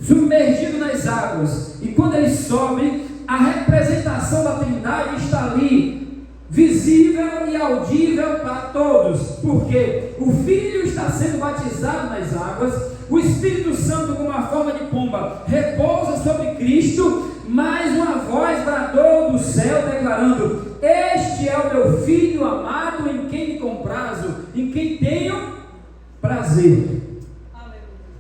submergido nas águas, e quando ele sobe, a representação da Trindade está ali, visível e audível para todos, porque o Filho está sendo batizado nas águas, o Espírito Santo, com uma forma de pomba, repousa sobre Cristo, mas uma voz bradou do céu declarando: este é o meu Filho amado, em quem me comprazo, em quem tenho prazer.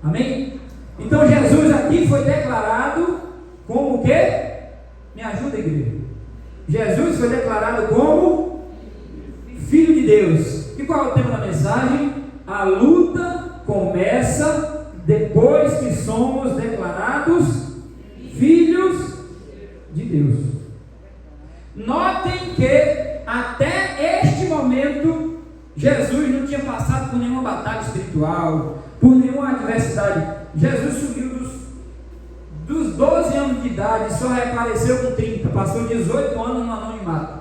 Amém? Então Jesus aqui foi declarado como o quê? Me ajuda, igreja. Jesus foi declarado como Filho de Deus. E qual é o tema da mensagem? A luta começa depois que somos declarados filhos de Deus. Notem que até este momento Jesus não tinha passado por nenhuma batalha espiritual, por nenhuma adversidade. Jesus subiu dos 12 anos de idade, só reapareceu com 30, passou 18 anos no anonimato.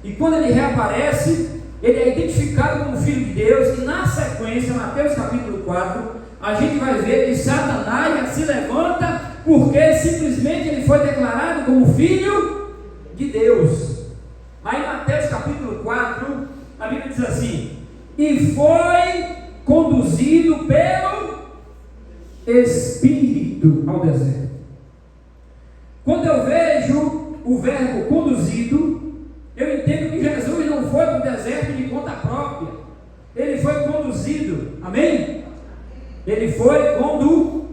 E quando ele reaparece, ele é identificado como Filho de Deus, e na sequência, Mateus capítulo 4, a gente vai ver que Satanás se levanta, porque simplesmente ele foi declarado como Filho de Deus. Aí Mateus capítulo 4, a Bíblia diz assim: e foi conduzido pelo Espírito ao deserto. Quando eu vejo o verbo conduzido, eu entendo que Jesus não foi para o deserto de conta própria, ele foi conduzido. Amém? Ele foi conduzido.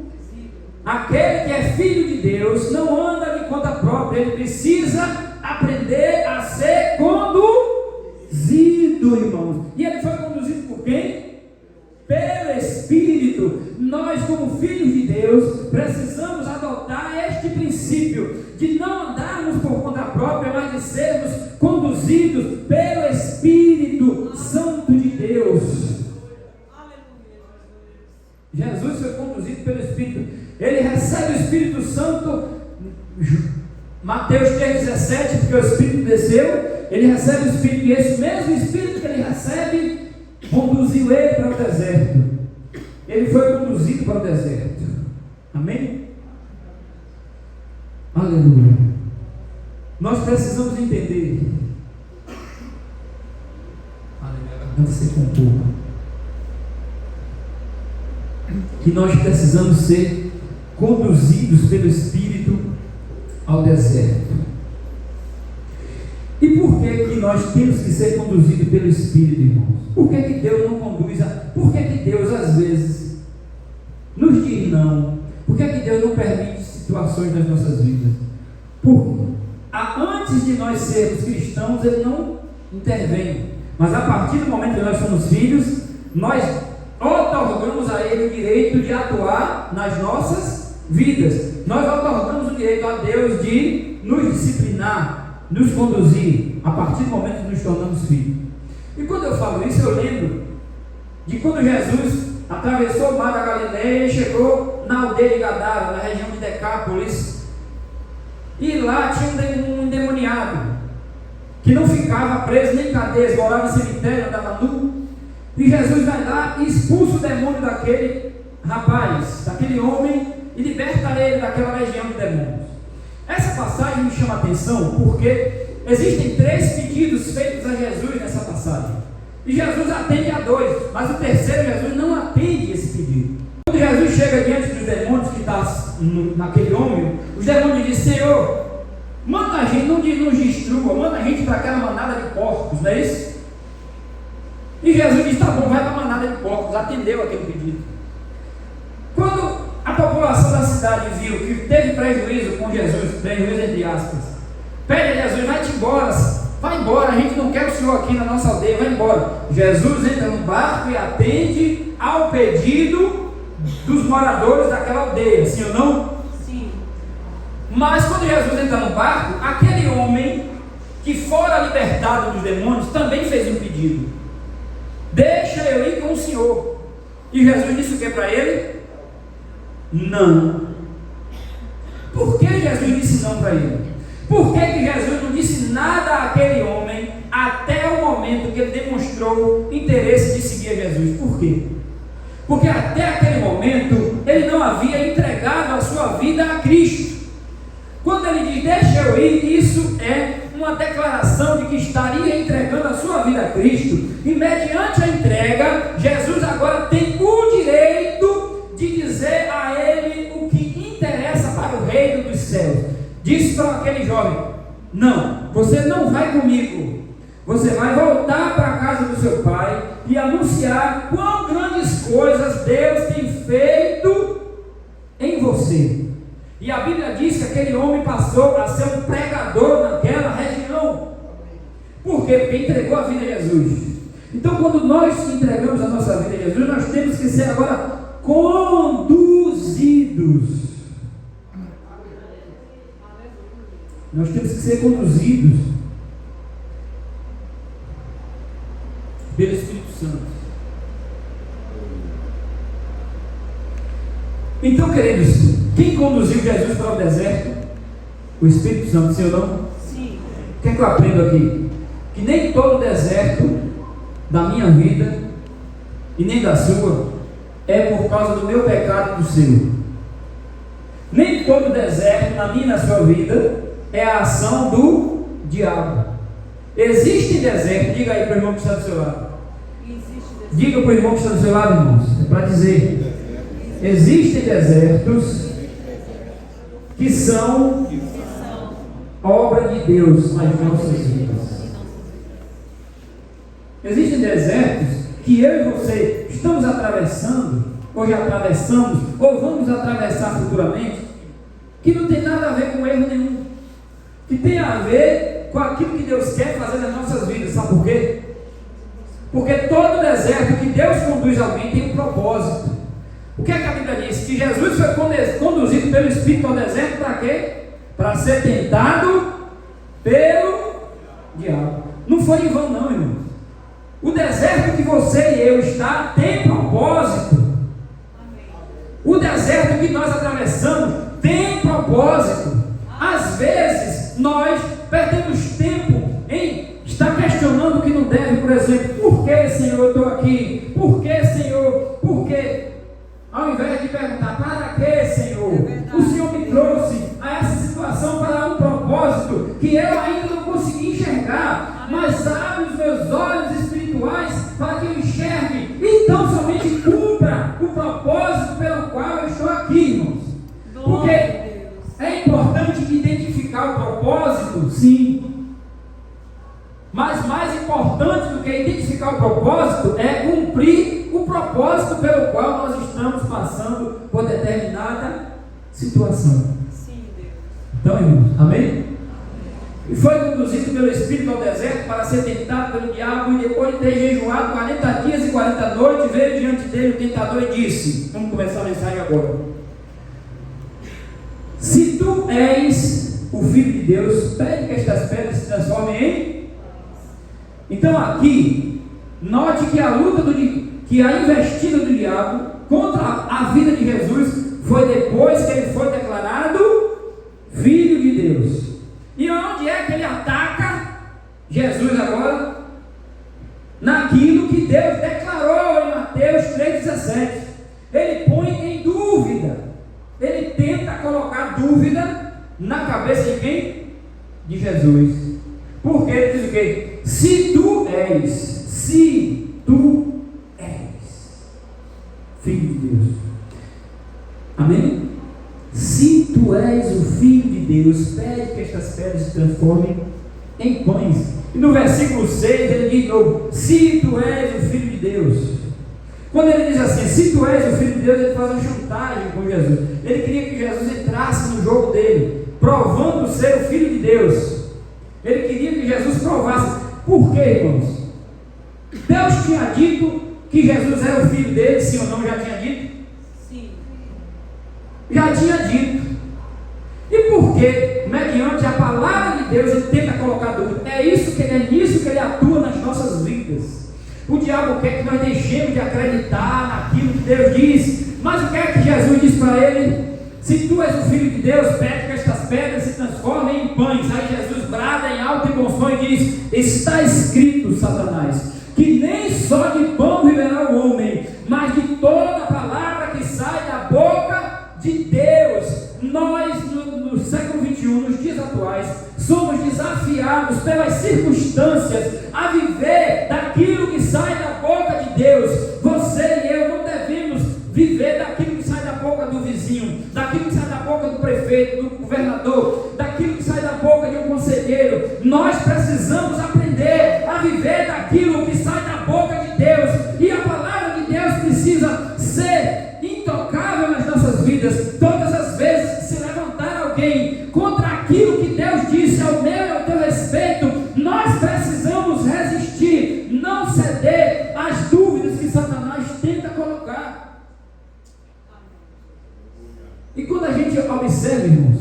Aquele que é filho de Deus não anda de conta própria, ele precisa aprender a ser conduzido, irmãos. E ele foi conduzido por quem? Pelo Espírito. Nós, como filhos de Deus, precisamos adotar este princípio de não andarmos por conta própria, mas de sermos conduzidos pelo Espírito Santo de Deus. Jesus foi conduzido pelo Espírito. Ele recebe o Espírito Santo, Mateus 3,17, porque o Espírito desceu, ele recebe o Espírito, e esse mesmo Espírito que ele recebe, conduziu ele para o deserto. Ele foi conduzido para o deserto. Amém? Aleluia. Nós precisamos entender. Aleluia. Garganta secou um pouco. Que nós precisamos ser conduzidos pelo Espírito ao deserto. E por que nós temos que ser conduzidos pelo Espírito, irmãos? Por que Deus não conduz? Por que Deus às vezes nos diz não? Por que Deus não permite situações nas nossas vidas? Antes de nós sermos cristãos, Ele não intervém. Mas a partir do momento que nós somos filhos, nós otorgamos a Ele o direito de atuar nas nossas vidas. Nós otorgamos o direito a Deus de nos disciplinar, nos conduzir, a partir do momento que nos tornamos filhos. E quando eu falo isso, eu lembro de quando Jesus atravessou o mar da Galileia e chegou na aldeia de Gadara, na região de Decápolis, e lá tinha um endemoniado que não ficava preso nem em cadeias, morava em cemitério, andava nu. E Jesus vai lá e expulsa o demônio daquele rapaz, daquele homem, e liberta ele daquela legião de demônios. Essa passagem me chama a atenção porque existem 3 pedidos feitos a Jesus nessa passagem. E Jesus atende a 2, mas o terceiro Jesus não atende esse pedido. Quando Jesus chega diante dos demônios que está naquele homem, os demônios dizem: Senhor, manda a gente, não nos destrua, manda a gente para aquela manada de porcos, não é isso? E Jesus diz: tá bom, vai para a manada de porcos, atendeu aquele pedido. Quando a população da cidade viu que teve prejuízo com Jesus, prejuízo entre aspas, pede a Jesus: vai embora, a gente não quer o Senhor aqui na nossa aldeia, vai embora. Jesus entra no barco e atende ao pedido dos moradores daquela aldeia, sim ou não? Sim. Mas quando Jesus entra no barco, aquele homem que fora libertado dos demônios também fez um pedido: deixa eu ir com o Senhor. E Jesus disse o que para ele? Não. Por que Jesus disse não para ele? Por que Jesus não disse nada àquele homem até o momento que ele demonstrou interesse de seguir a Jesus? Por quê? Porque até aquele momento ele não aí, isso é uma declaração de que estaria entregando a sua vida a Cristo, e mediante a entrega, Jesus agora tem o direito de dizer a ele o que interessa para o reino dos céus. Disse para aquele jovem: não, você não vai comigo, você vai voltar para a casa do seu pai e anunciar quão grandes coisas Deus tem feito em você. E a Bíblia diz que aquele homem passou a ser um pregador naquela região. Por quê? Porque entregou a vida a Jesus. Então, quando nós entregamos a nossa vida a Jesus, nós temos que ser agora conduzidos. Nós temos que ser conduzidos pelo Espírito Santo. Então, queridos, quem conduziu Jesus para o deserto? O Espírito Santo, sim ou não? Sim. O que é que eu aprendo aqui? Que nem todo deserto da minha vida e nem da sua é por causa do meu pecado e do seu. Nem todo deserto na minha e na sua vida é a ação do diabo. Existe deserto, diga aí para o irmão que está do seu lado. Diga para o irmão que está do seu lado, irmãos, é para dizer. Existem desertos que são obra de Deus nas nossas vidas. Existem desertos que eu e você estamos atravessando, ou já atravessamos, ou vamos atravessar futuramente, que não tem nada a ver com erro nenhum, que tem a ver com aquilo que Deus quer fazer nas nossas vidas. Sabe por quê? Porque todo deserto que Deus conduz alguém tem um propósito. O que é que a Bíblia diz? Que Jesus foi conduzido pelo Espírito ao deserto para quê? Para ser tentado pelo diabo. Não foi em vão não, irmãos. O deserto que você e eu está tem propósito. O deserto que nós atravessamos tem propósito. Às vezes nós perdemos tempo em estar questionando o que não deve. Por exemplo, por que, Senhor, eu estou aqui? Por que, Senhor? Por que? Ao invés de perguntar, para que, Senhor? O Senhor me trouxe a essa situação para um propósito que eu ainda não consegui enxergar, mas abre os meus olhos espirituais para que eu enxergue, então somente cumpra o propósito pelo qual eu estou aqui, irmãos. Porque é importante identificar o propósito, sim, mas mais importante do que identificar o propósito é cumprir o propósito pelo qual nós estamos passando por determinada situação. Sim, Deus. Então, irmãos, amém? E foi conduzido pelo Espírito ao deserto para ser tentado pelo diabo, e depois de ter jejuado 40 dias e 40 noites, veio diante dele o tentador e disse: vamos começar a mensagem agora. Se tu és o Filho de Deus, pede que estas pedras se transformem em... Então aqui, note que a luta que a investida do diabo contra a vida de Jesus foi depois que ele foi declarado Filho de Deus. E onde é que ele ataca Jesus agora? Naquilo que Deus declarou em Mateus 3,17. Ele põe em dúvida, ele tenta colocar dúvida na cabeça de quem? De Jesus. Porque ele diz o quê? Se tu és Filho de Deus. Amém? Se tu és o Filho de Deus, pede que estas pedras se transformem em pães. E no versículo 6 ele diz de novo: se tu és o Filho de Deus. Quando ele diz assim, se tu és o Filho de Deus, ele faz uma chantagem com Jesus. Ele queria que Jesus entrasse no jogo dele, provando ser o Filho de Deus. Ele queria que Jesus provasse. Por quê, irmãos? Deus tinha dito que Jesus era o Filho dele, sim ou não? Já tinha dito? Sim. Já tinha dito. E por que, mediante a palavra de Deus, ele tenta colocar dúvida? É nisso que ele atua nas nossas vidas. O diabo quer que nós deixemos de acreditar naquilo que Deus diz. Mas o que é que Jesus diz para ele? Se tu és o Filho de Deus, pede que estas pedras se transformem em pães. Aí Jesus brada em alto e bom som e diz: está escrito, Satanás, que nem só de pão viverá o homem, mas de toda a palavra que sai da boca de Deus. nós no século XXI, nos dias atuais, somos desafiados pelas circunstâncias a viver daquilo que sai da boca de Deus. Você e eu não devemos viver daquilo que sai da boca do vizinho, daquilo que sai da boca do prefeito, do governador, daquilo que sai da boca de um conselheiro. Nós precisamos aprender a viver daquilo que sai da boca de Deus, e a palavra de Deus precisa ser intocável nas nossas vidas. Todas as vezes que se levantar alguém contra aquilo que Deus disse ao meu e ao teu respeito, nós precisamos resistir, não ceder às dúvidas que Satanás tenta colocar. E quando a gente observa, irmãos,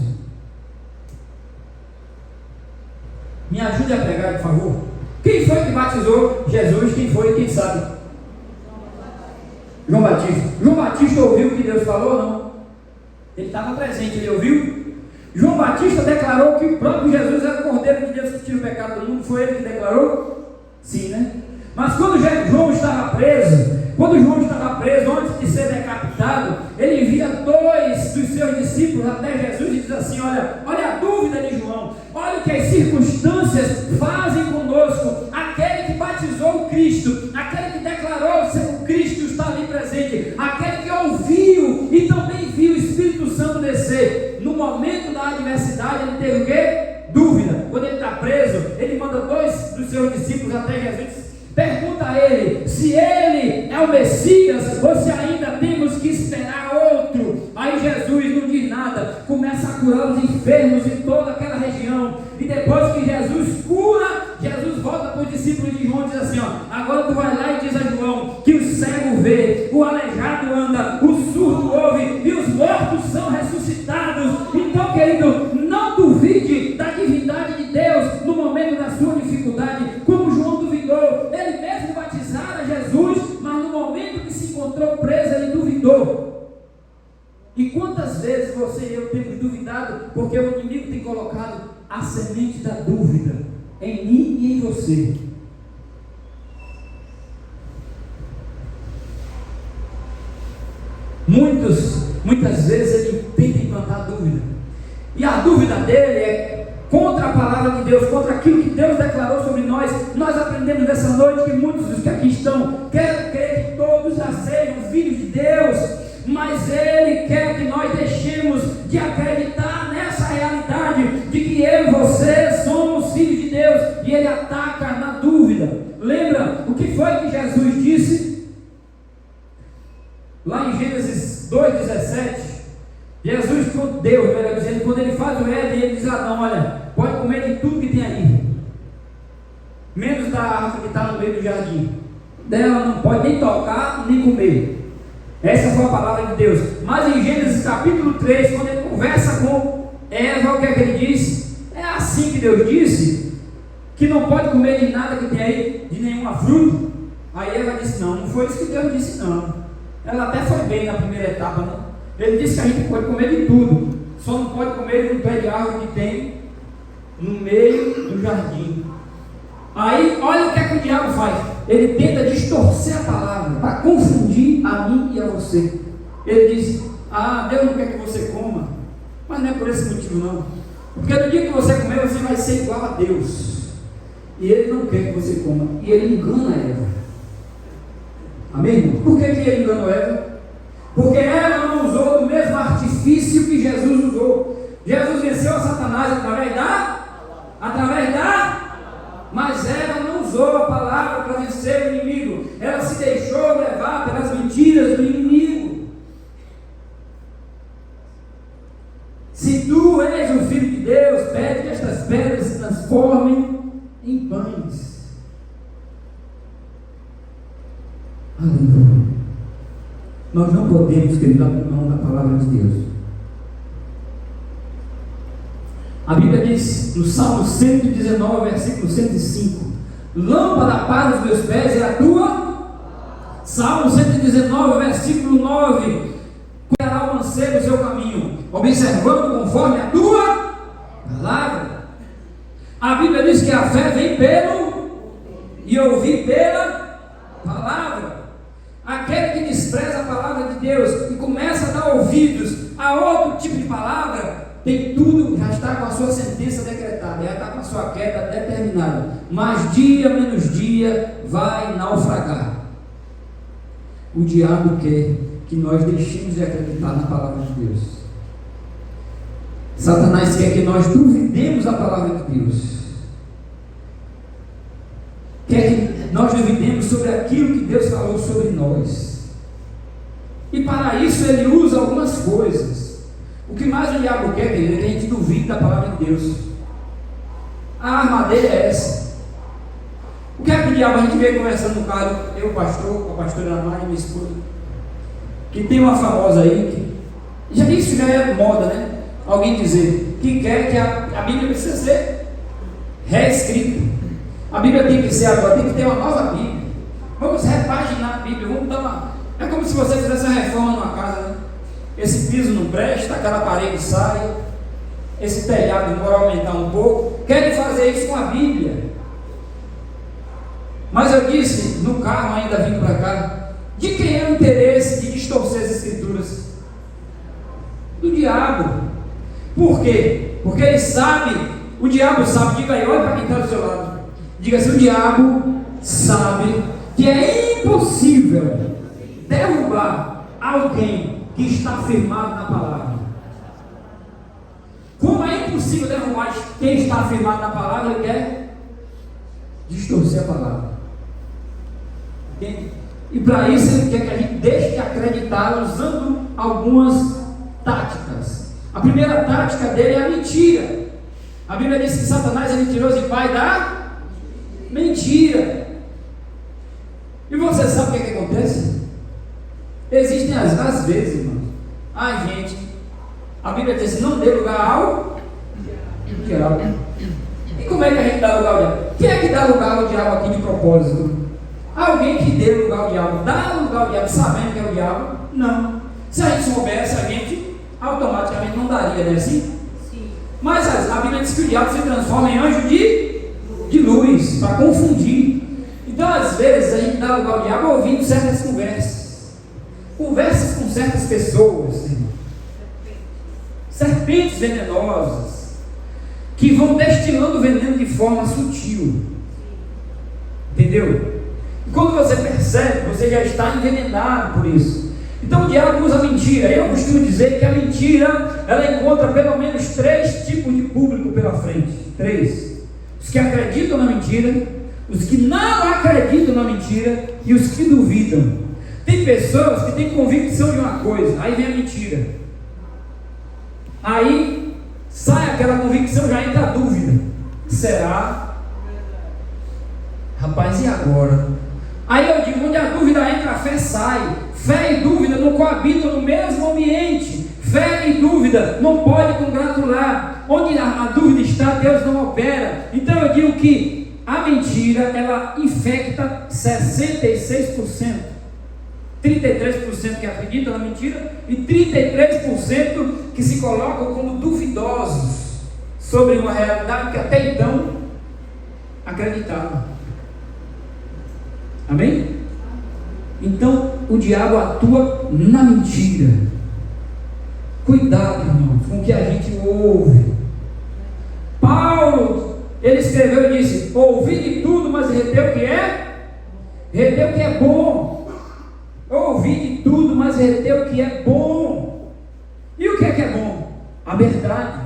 me ajude a pregar, por favor. Quem foi que batizou Jesus? Quem foi? Quem sabe? João Batista. João Batista ouviu o que Deus falou ou não? Ele estava presente, ele ouviu? João Batista declarou que o próprio Jesus era o Cordeiro de Deus que tira o pecado do mundo. Foi ele que declarou? Sim, né? Mas quando João estava preso, antes de ser decapitado, ele envia 2 dos seus discípulos até Jesus e diz assim: olha a dúvida de João, olha o que as circunstâncias fazem conosco. Aquele que batizou o Cristo, aquele que declarou ser o Cristo está ali presente, aquele que ouviu e também viu o Espírito Santo descer. No momento da adversidade ele teve o quê? Dúvida. Quando ele está preso, ele manda 2 dos seus discípulos até Jesus, pergunta a ele se ele é o Messias ou se ainda temos que esperar outro. Aí Jesus não diz nada, começa a curar os enfermos em toda aquela região, e depois que Jesus cura, Jesus volta para os discípulos de João e diz assim: agora tu vai lá e diz a João que o cego vê, o aleijado anda, o surdo ouve e os mortos são ressuscitados. Então, querido, não duvide da divindade de Deus no momento da sua dificuldade, como João duvidou. Ele mesmo batizara Jesus, mas no momento que se encontrou preso, ele duvidou. E quantas vezes você e eu temos duvidado porque o inimigo tem colocado a semente da dúvida em mim e em você? Muitas vezes ele tenta implantar dúvida, e a dúvida dele é contra a palavra de Deus, contra aquilo que Deus declarou sobre nós. Nós aprendemos nessa noite que muitos dos que aqui estão querem crer que todos já sejam filhos de Deus, mas Ele quer que nós deixemos de acreditar nessa realidade de que eu e você somos filhos de Deus, e Ele ataca na dúvida. Lembra o que foi que Jesus disse? Lá em Gênesis 2,17, Jesus, Deus, melhor dizendo, quando Ele faz o Éden, Ele diz a Adão: olha, pode comer de tudo que tem aí, menos da árvore que está no meio do jardim, dela não pode nem tocar, nem comer. Essa foi a palavra de Deus. Mas em Gênesis capítulo 3, quando ele conversa com Eva, o que é que ele diz? É assim que Deus disse que não pode comer de nada que tem aí, de nenhuma fruta. Aí Eva disse: não foi isso que Deus disse, não. Ela até foi bem na primeira etapa, né? Ele disse que a gente pode comer de tudo, só não pode comer de um pé de árvore que tem no meio do jardim. Aí, olha o que é que o diabo faz. Ele tenta distorcer a palavra para confundir a mim e a você. Ele diz: Deus não quer que você coma, mas não é por esse motivo não, porque no dia que você comer, você vai ser igual a Deus, e Ele não quer que você coma. E ele engana Eva. Amém? Por que ele enganou Eva? Porque Eva não usou o mesmo artifício que Jesus usou. Jesus venceu a Satanás através da mas Eva não usou a palavra para vencer o inimigo. Ela se deixou levar pelas mentiras do inimigo. Se tu és o Filho de Deus, pede que estas pedras se transformem em pães. Aleluia. Nós não podemos, querido, abrir mão da palavra de Deus. A Bíblia diz no Salmo 119, versículo 105: lâmpada para os meus pés é a tua. Salmo 119, versículo 9: cuidará o mancebo o seu caminho, observando conforme a tua palavra. A Bíblia diz que a fé vem pelo e ouvir pela palavra. Aquele que despreza a palavra de Deus e começa a dar ouvidos A outro tipo de palavra tem tudo, já está com a sua sentença decretada, já está com a sua queda determinada, mas dia menos dia vai naufragar. O diabo quer que nós deixemos de acreditar na palavra de Deus. Satanás quer que nós duvidemos da palavra de Deus. Quer que nós duvidemos sobre aquilo que Deus falou sobre nós. E para isso ele usa algumas coisas. O que mais o diabo quer, querido, é que a gente duvide da palavra de Deus. A arma dele é essa. O que é que o diabo, a gente veio conversando no carro, eu, pastor, com a pastora Ana Maria e minha esposa, que tem uma famosa aí, que isso já é moda, né? Alguém dizer que quer que a Bíblia precisa ser reescrita. A Bíblia tem que ser agora, tem que ter uma nova Bíblia. Vamos repaginar a Bíblia, vamos dar uma... É como se você fizesse uma reforma numa casa, né? Esse piso não presta, aquela parede sai, esse telhado demora a aumentar um pouco. Querem fazer isso com a Bíblia. Mas eu disse, no carro ainda vindo para cá, de quem é o interesse de distorcer as Escrituras? Do diabo. Por quê? Porque ele sabe, o diabo sabe, diga aí, olha para quem está do seu lado, diga assim, o diabo sabe que é impossível derrubar alguém que está firmado na palavra. Como é impossível derrubar quem está firmado na palavra, ele quer distorcer a palavra. Entende? E para isso ele quer que a gente deixe de acreditar usando algumas táticas. A primeira tática dele é a mentira. A Bíblia diz que Satanás é mentiroso e pai da mentira. E você sabe o que acontece? Existem às vezes, irmãos, a gente, a Bíblia diz assim, não dê lugar ao diabo. E como é que a gente dá lugar ao diabo? Quem é que dá lugar ao diabo aqui de propósito? Alguém que dê lugar ao diabo, dá lugar ao diabo sabendo que é o diabo? Não. Se a gente soubesse, a gente automaticamente não daria, né? Assim? Sim. Mas a Bíblia diz que o diabo se transforma em anjo de luz, para confundir. Então, às vezes, a gente dá lugar ao diabo ouvindo certas conversas com certas pessoas, serpentes venenosas, que vão destilando veneno de forma sutil. Entendeu? E quando você percebe, você já está envenenado por isso. Então o diabo usa a mentira. Eu costumo dizer que a mentira, ela encontra pelo menos 3 tipos de público pela frente. 3. Os que acreditam na mentira, os que não acreditam na mentira e os que duvidam. Tem pessoas que têm convicção de uma coisa, aí vem a mentira. Aí sai aquela convicção, já entra a dúvida. Será? Rapaz, e agora? Aí eu digo, onde a dúvida entra, a fé sai. Fé e dúvida não coabitam no mesmo ambiente. Fé e dúvida não pode congratular. Onde a dúvida está, Deus não opera. Então eu digo que a mentira, ela infecta 66%. 33% que acreditam na mentira e 33% que se colocam como duvidosos sobre uma realidade que até então acreditavam. Amém? Então o diabo atua na mentira. Cuidado, irmãos, com o que a gente ouve. Paulo, ele escreveu e disse: ouvi de tudo, mas reteu o que é? Reteu o que é bom. Ouvi de tudo, mas reteu o que é bom. E o que é bom? A verdade.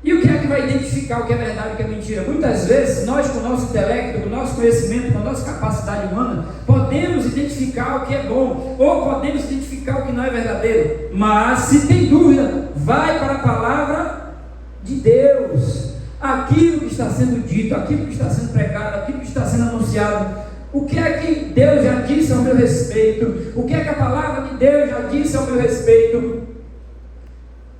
E o que é que vai identificar o que é verdade e o que é mentira? Muitas vezes, nós com o nosso intelecto, com o nosso conhecimento, com a nossa capacidade humana, podemos identificar o que é bom, ou podemos identificar o que não é verdadeiro. Mas, se tem dúvida, vai para a palavra de Deus. Aquilo que está sendo dito, aquilo que está sendo pregado, aquilo que está sendo anunciado. O que é que Deus já disse ao meu respeito? O que é que a palavra de Deus já disse ao meu respeito?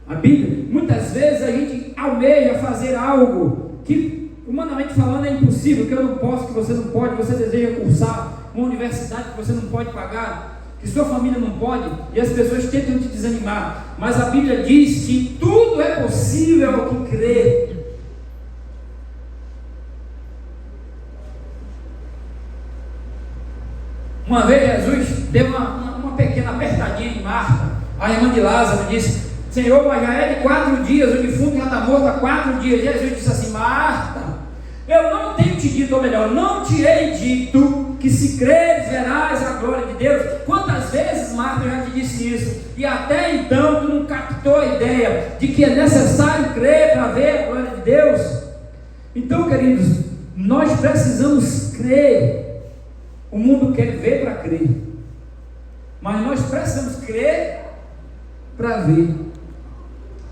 A Bíblia, muitas vezes a gente almeja fazer algo que, humanamente falando, é impossível, que eu não posso, que você não pode, você deseja cursar uma universidade que você não pode pagar, que sua família não pode, e as pessoas tentam te desanimar. Mas a Bíblia diz que tudo é possível ao que crê. Uma vez Jesus deu uma pequena apertadinha em Marta. A irmã de Lázaro disse: Senhor, mas já é de 4 dias, o defunto já está morto há 4 dias. Jesus disse assim: Marta, eu não tenho te dito, ou melhor, não te hei dito que se creres verás a glória de Deus. Quantas vezes, Marta, eu já te disse isso, e até então tu não captou a ideia de que é necessário crer para ver a glória de Deus? Então, queridos, nós precisamos crer. O mundo quer ver para crer, mas nós precisamos crer para ver.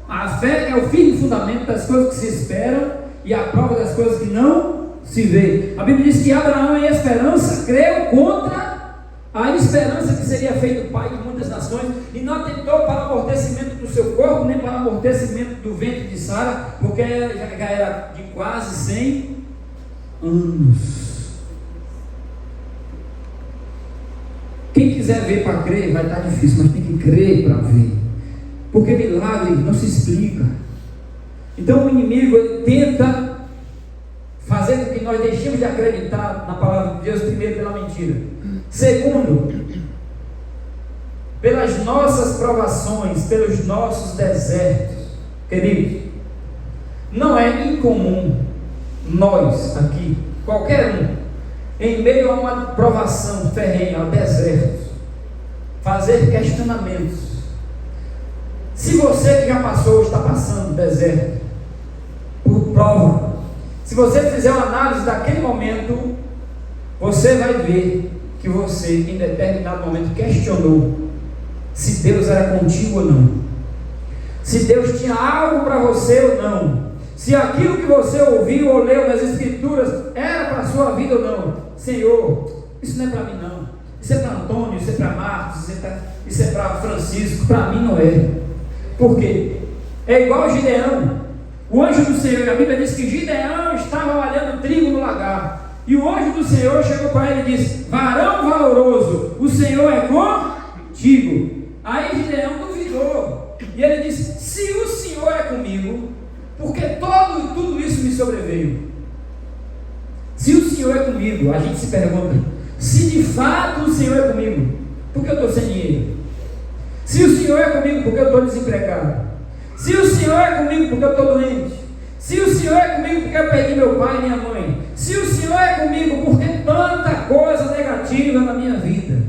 A fé é o firme fundamento das coisas que se esperam e a prova das coisas que não se vê. A Bíblia diz que Abraão, em esperança, creu contra a esperança que seria feito pai de muitas nações, e não atentou para o amortecimento do seu corpo, nem para o amortecimento do ventre de Sara, porque já era de quase 100 anos. Quem quiser ver para crer, vai estar difícil, mas tem que crer para ver, porque milagre não se explica. Então o inimigo, ele tenta fazer com que nós deixemos de acreditar na palavra de Deus, primeiro pela mentira, segundo pelas nossas provações, pelos nossos desertos. Queridos, não é incomum nós aqui, qualquer um, em meio a uma provação ferrenha, ao deserto, fazer questionamentos. Se você que já passou ou está passando deserto por prova, se você fizer uma análise daquele momento, você vai ver que você em determinado momento questionou se Deus era contigo ou não, se Deus tinha algo para você ou não, se aquilo que você ouviu ou leu nas Escrituras era para a sua vida ou não. Senhor, isso não é para mim não, isso é para Antônio, isso é para Marcos, isso é para Francisco, para mim não é. Por quê? É igual a Gideão, o anjo do Senhor. A Bíblia diz que Gideão estava malhando trigo no lagar, e o anjo do Senhor chegou para ele e disse: varão valoroso, o Senhor é contigo. Aí Gideão duvidou, e ele disse: se o Senhor é comigo, porque tudo isso me sobreveio. Se o Senhor é comigo, a gente se pergunta: se de fato o Senhor é comigo, por que eu estou sem dinheiro? Se o Senhor é comigo, porque eu estou desempregado? Se o Senhor é comigo, porque eu estou doente? Se o Senhor é comigo, porque eu perdi meu pai e minha mãe? Se o Senhor é comigo, por que tanta coisa negativa na minha vida?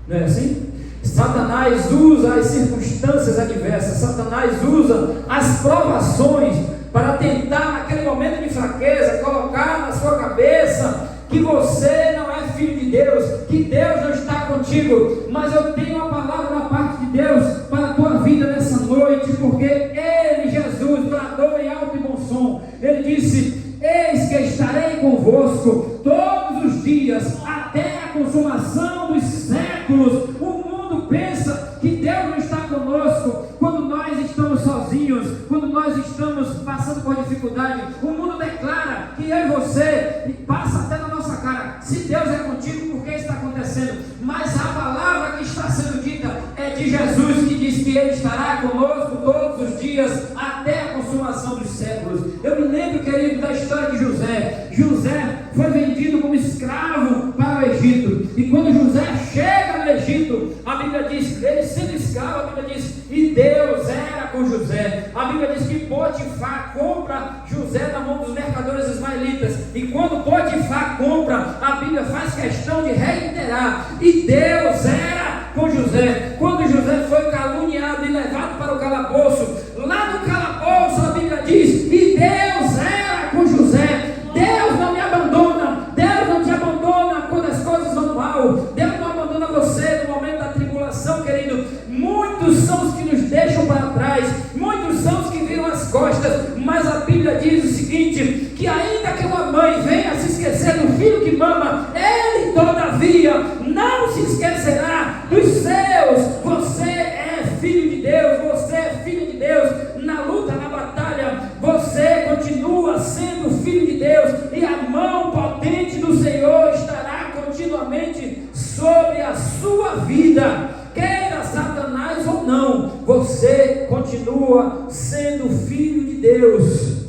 Não é assim? Satanás usa as circunstâncias adversas, Satanás usa as provações para tentar, naquele momento de fraqueza, colocar na sua cabeça que você não é filho de Deus, que Deus não está contigo. Mas eu tenho uma palavra da parte de Deus para a tua vida nessa noite, porque Ele, Jesus, bradou em alto e bom som. Ele disse: eis que estarei convosco todos os dias, até a consumação dos séculos. O mundo pensa que Deus não está conosco quando nós estamos sozinhos, quando nós estamos passando por dificuldade. O mundo declara que eu e você, e passa até na nossa cara: se Deus é contigo, por que está acontecendo? Mas a palavra que está sendo dita é de Jesus, que diz que Ele estará conosco todos os dias até a consumação dos séculos. Eu me lembro, querido, da história de José. José foi vendido como escravo para o Egito, e quando José chega no Egito, a Bíblia diz, ele sendo escravo, a Bíblia diz, e Deus era com José. A Bíblia diz que Potifar compra José na mão dos mercadores ismaelitas, e quando Potifar compra, a Bíblia faz questão de reiterar, e Deus era com José. Quando José foi caluniado e levado para o calabouço, lá no calabouço a Bíblia diz, e Deus era com José. Deus não me abandona, Deus não te abandona quando as coisas vão mal, Deus não abandona você no momento da tribulação, querido. Muitos são os que nos deixam para trás, muitos são os que viram as costas, mas a Bíblia diz o seguinte, que ainda que uma mãe venha se esquecer do filho que mama, Ele todavia não se esquecerá dos seus. Você é filho de Deus, você é filho de Deus. Na luta, na batalha, você continua sendo filho de Deus, e a mão potente do Senhor estará continuamente sobre a sua vida, queira Satanás ou não. Você continua sendo filho de Deus.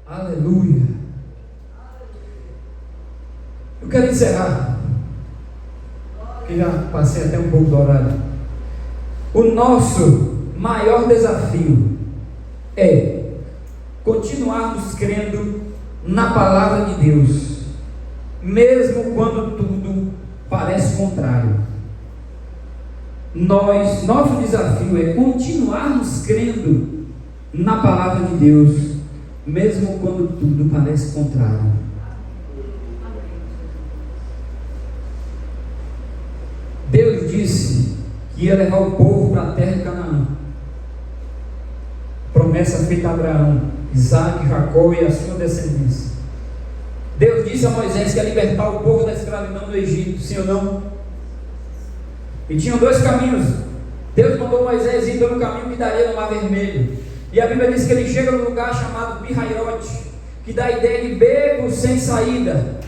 Aleluia. Eu quero encerrar, porque e já passei até um pouco do horário. O nosso maior desafio é continuarmos crendo na palavra de Deus, mesmo quando tudo parece contrário. Nosso desafio é continuarmos crendo na palavra de Deus, mesmo quando tudo parece contrário. Deus disse que ia levar o povo para a terra de Canaã. Promessa feita a Abraão, Isaac, Jacó e a sua descendência. Deus disse a Moisés que ia libertar o povo da escravidão do Egito, sim ou não? E tinham dois caminhos. Deus mandou Moisés ir pelo caminho que daria no Mar Vermelho. E a Bíblia diz que ele chega num lugar chamado Pirairote, que dá a ideia de beco sem saída.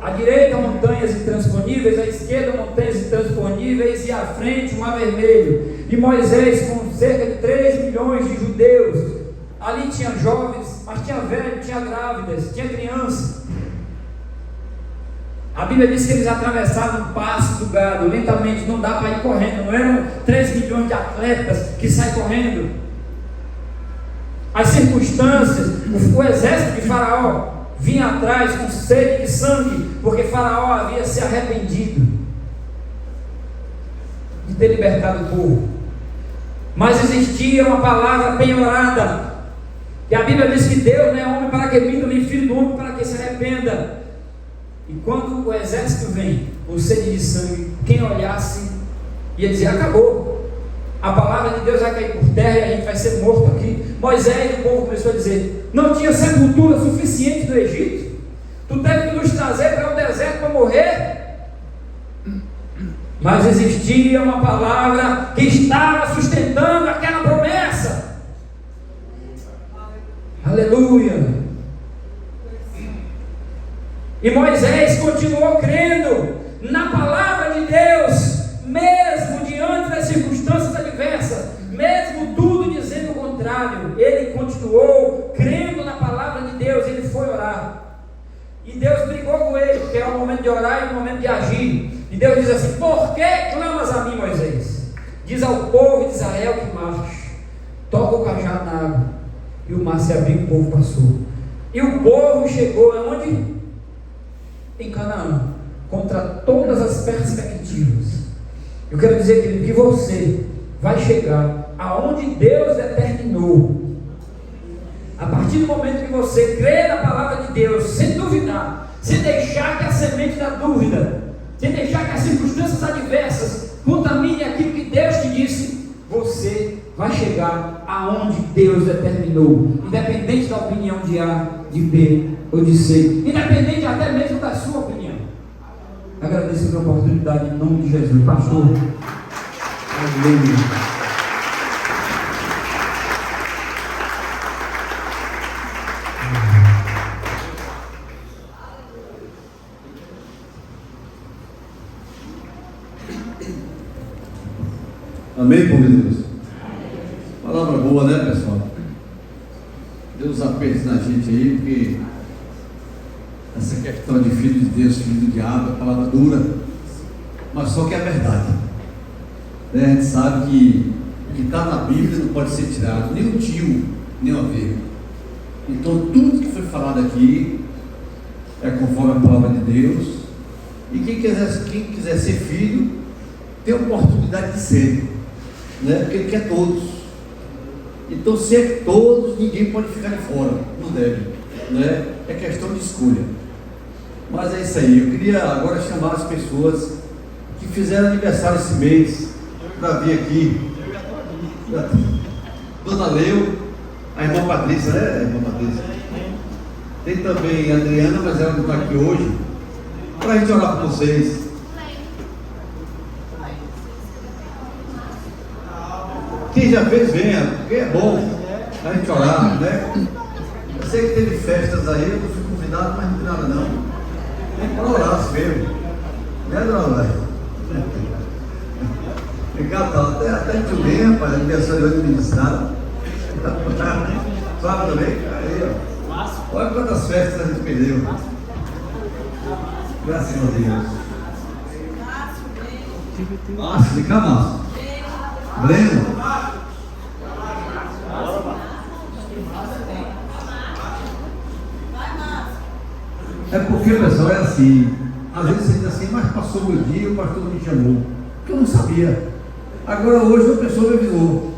À direita montanhas intransponíveis, à esquerda montanhas intransponíveis e à frente o Mar Vermelho. E Moisés, com cerca de 3 milhões de judeus, ali tinha jovens, mas tinha velhos, tinha grávidas, tinha crianças. A Bíblia diz que eles atravessaram o passo do gado lentamente, não dá para ir correndo, não eram 3 milhões de atletas que saem correndo. As circunstâncias, o exército de Faraó vinha atrás com sede de sangue, porque Faraó havia se arrependido de ter libertado o povo. Mas existia uma palavra penhorada, que a Bíblia diz que Deus não é homem para que minta, nem filho do homem para que se arrependa. E quando o exército vem com sede de sangue, quem olhasse ia dizer: acabou, a palavra de Deus vai cair por terra e a gente vai ser morto aqui. Moisés e o povo começou a dizer: não tinha sepultura suficiente no Egito, tu teve que nos trazer para o deserto para morrer. Mas existia uma palavra que estava sustentando aquela promessa. Aleluia. E Moisés continuou crendo na palavra de Deus, mesmo diante das circunstâncias adversas, mesmo tudo dizendo o contrário. Ele continuou crendo na palavra de Deus. Ele foi orar, e Deus brigou com ele, porque é o momento de orar e o momento de agir. E Deus diz assim: por que clamas a mim, Moisés? Diz ao povo de Israel que marche. Toca o cajado na água, e o mar se abriu e o povo passou. E o povo chegou aonde? Em Canaã, contra todas as perspectivas. Eu quero dizer, querido, que você vai chegar aonde Deus determinou. A partir do momento que você crê na palavra de Deus, sem duvidar, sem deixar que a semente da dúvida, sem deixar que as circunstâncias adversas contaminem aquilo que Deus te disse, você vai chegar aonde Deus determinou, independente da opinião de A, de B ou de C, independente até mesmo da sua opinião. Agradeço pela oportunidade em nome de Jesus, pastor. Aleluia. Amém, povo de Deus? Palavra boa, né, pessoal? Deus aperte na gente aí, porque essa questão de filho de Deus, filho do diabo, é palavra dura, mas só que é verdade. Né? A gente sabe que o que está na Bíblia não pode ser tirado, nem o tio, nem o avô. Então tudo que foi falado aqui é conforme a palavra de Deus, e quem quiser ser filho tem a oportunidade de ser, né? Porque Ele quer todos. Então, se é todos, ninguém pode ficar de fora, não deve, né? É questão de escolha. Mas é isso aí. Eu queria agora chamar as pessoas que fizeram aniversário esse mês para vir aqui. Dona Leu, a irmã Patrícia, né? Irmã Patrícia. Tem também a Adriana, mas ela não está aqui hoje, para a gente orar por vocês. Quem já fez, venha, porque é bom a gente orar, né? Eu sei que teve festas aí, eu fui convidado, mas não tem nada não. Tem que orar mesmo. Né, dona Laura? Ricardo, até que tu vem, rapaz, aniversário hoje ministrado. Sabe também? Aí, ó. Olha quantas festas a gente perdeu. Graças a Deus. Massa, fica massa. Breno. É porque, pessoal, é assim. Às vezes você diz assim, mas passou o dia, o pastor me chamou. Porque eu não sabia. Agora hoje a pessoa me avisou.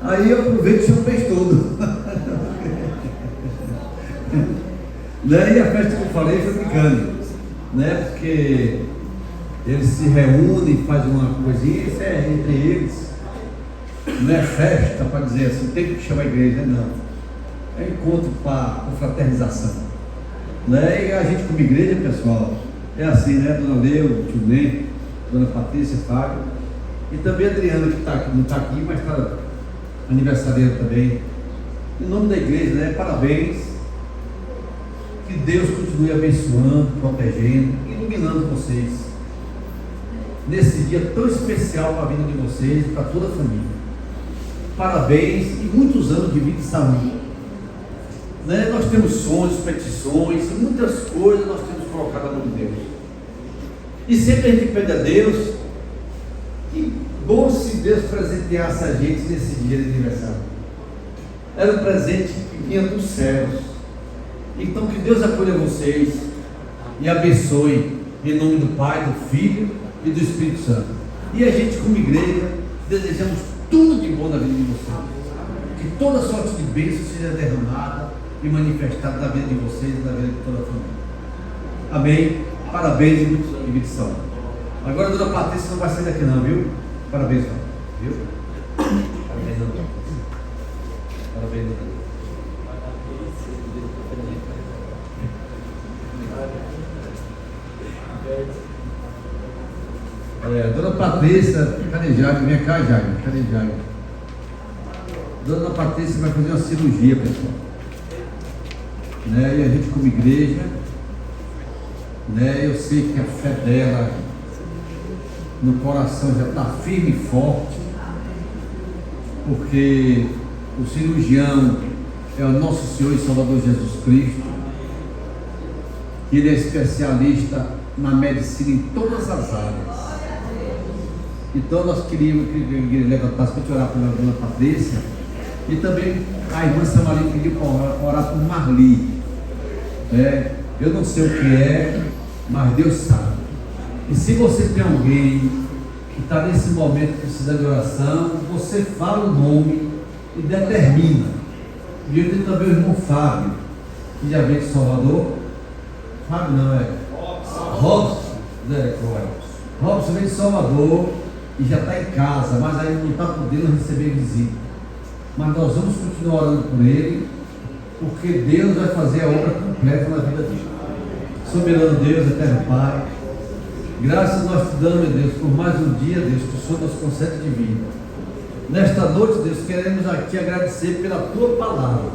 Aí eu aproveito e chamo o mês todo. Né? E a festa que eu falei foi brincando. Né? Porque eles se reúnem, fazem uma coisinha, isso é entre eles. Não é festa para dizer assim, tem que chamar a igreja, não. É encontro para confraternização. Né? E a gente como igreja, pessoal, é assim, né? Dona Leu, tio Ney, Dona Patrícia, Fábio, e também a Adriana, que tá aqui, não está aqui, mas está aniversariando também. Em nome da igreja, né? Parabéns. Que Deus continue abençoando, protegendo, iluminando vocês nesse dia tão especial para a vida de vocês e para toda a família. Parabéns e muitos anos de vida e saúde. Né? Nós temos sonhos, petições, muitas coisas nós temos colocado na mão de Deus. E sempre a gente pede a Deus, que bom se Deus presenteasse a gente nesse dia de aniversário. Era um presente que vinha dos céus. Então que Deus acolha vocês e abençoe em nome do Pai, do Filho e do Espírito Santo. E a gente como igreja desejamos tudo de bom na vida de vocês. Que toda sorte de bênção seja derramada e manifestada na vida de vocês e na vida de toda a família. Amém? Parabéns e muitos anos de vida e saúde. Agora a dona Patrícia não vai sair daqui não, viu? Parabéns, viu? Parabéns, dona Patrícia. Parabéns, dona Patrícia. Dona Patrícia, cadê Jaime? Vem cá, Jaime. Cadê Jaime? Dona Patrícia vai fazer uma cirurgia, pessoal. Né? E a gente como igreja, né? Eu sei que a fé dela no coração já está firme e forte, porque o cirurgião é o nosso Senhor e Salvador Jesus Cristo. Ele é especialista na medicina em todas as áreas. Então nós queríamos que a igreja levantasse para te orar pela dona Patrícia. E também a irmã Samaria pediu para orar por Marli. Eu não sei o que é, mas Deus sabe. E se você tem alguém que está nesse momento precisando de oração, você fala o nome e determina. E eu tenho também o irmão Fábio, que já veio de Salvador. Fábio não, é Robson. Robson veio de Salvador e já está em casa, mas ainda não está podendo receber visita. Mas nós vamos continuar orando por ele, porque Deus vai fazer a obra completa na vida dele. Soberano Deus, eterno Pai, graças nós te damos, meu Deus, por mais um dia, Deus, que o Senhor nos concede de vida. Nesta noite, Deus, queremos aqui agradecer pela tua palavra,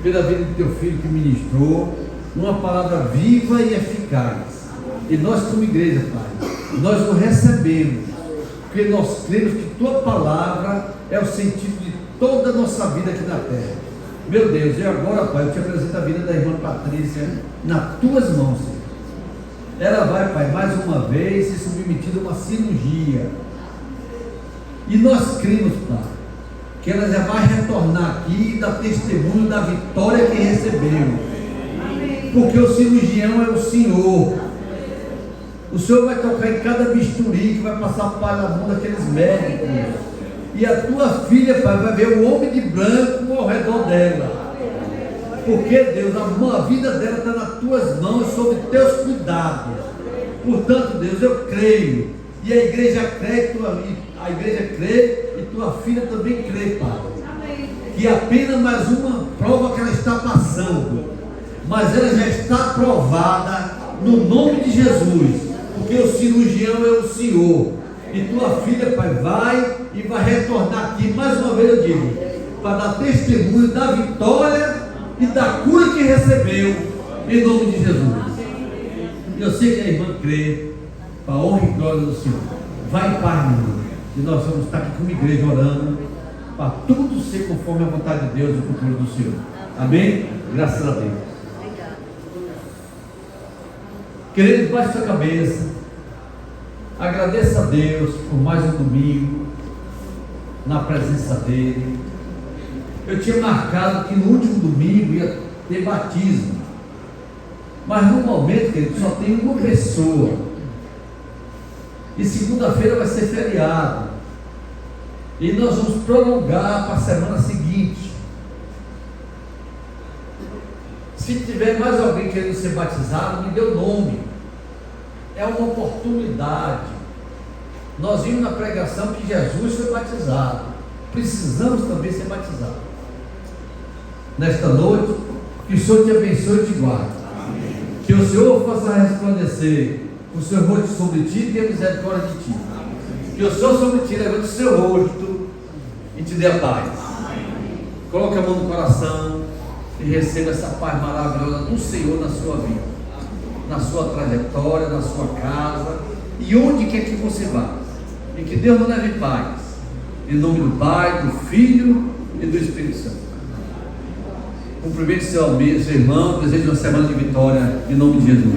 pela vida do teu filho que ministrou, uma palavra viva e eficaz. E nós como igreja, Pai, nós o recebemos, porque nós cremos que tua palavra é o sentido de toda a nossa vida aqui na terra. Meu Deus, e agora, Pai, eu te apresento a vida da irmã Patrícia nas tuas mãos, Senhor. Ela vai, Pai, mais uma vez se submetida a uma cirurgia. E nós cremos, Pai, que ela já vai retornar aqui e dar testemunho da vitória que recebeu. Porque o cirurgião é o Senhor. O Senhor vai tocar em cada bisturi que vai passar para a mão daqueles médicos. E a tua filha, Pai, vai ver o homem de branco ao redor dela. Porque, Deus, a vida dela está nas tuas mãos, sob teus cuidados. Portanto, Deus, eu creio. E a igreja crê, a igreja crê e tua filha também crê, Pai. Que é apenas mais uma prova que ela está passando. Mas ela já está aprovada no nome de Jesus. Porque o cirurgião é o Senhor. E tua filha, Pai, vai e vai retornar aqui, mais uma vez eu digo, para dar testemunho da vitória e da cura que recebeu, em nome de Jesus. Eu sei que a irmã crê, para a honra e glória do Senhor. Vai em paz, meu irmão. E nós vamos estar aqui como igreja orando, para tudo ser conforme a vontade de Deus e o controle do Senhor. Amém? Graças a Deus. Queridos, baixe sua cabeça. Agradeça a Deus por mais um domingo na presença dele. Eu tinha marcado que no último domingo ia ter batismo, mas no momento, querido, só tem uma pessoa, e segunda-feira vai ser feriado, e nós vamos prolongar para a semana seguinte. Se tiver mais alguém querendo ser batizado, me dê o nome. É uma oportunidade. Nós vimos na pregação que Jesus foi batizado, precisamos também ser batizados. Nesta noite, que o Senhor te abençoe e te guarde. Amém. Que o Senhor faça resplandecer o seu rosto sobre ti e tenha misericórdia de ti. Amém. Que o Senhor sobre ti levante o seu rosto e te dê a paz. Amém. Coloque a mão no coração e receba essa paz maravilhosa do Senhor na sua vida, na sua trajetória, na sua casa e onde quer que você vá. E que Deus nos leve paz. Em nome do Pai, do Filho e do Espírito Santo. Cumprimente seu irmão, desejo uma semana de vitória em nome de Jesus.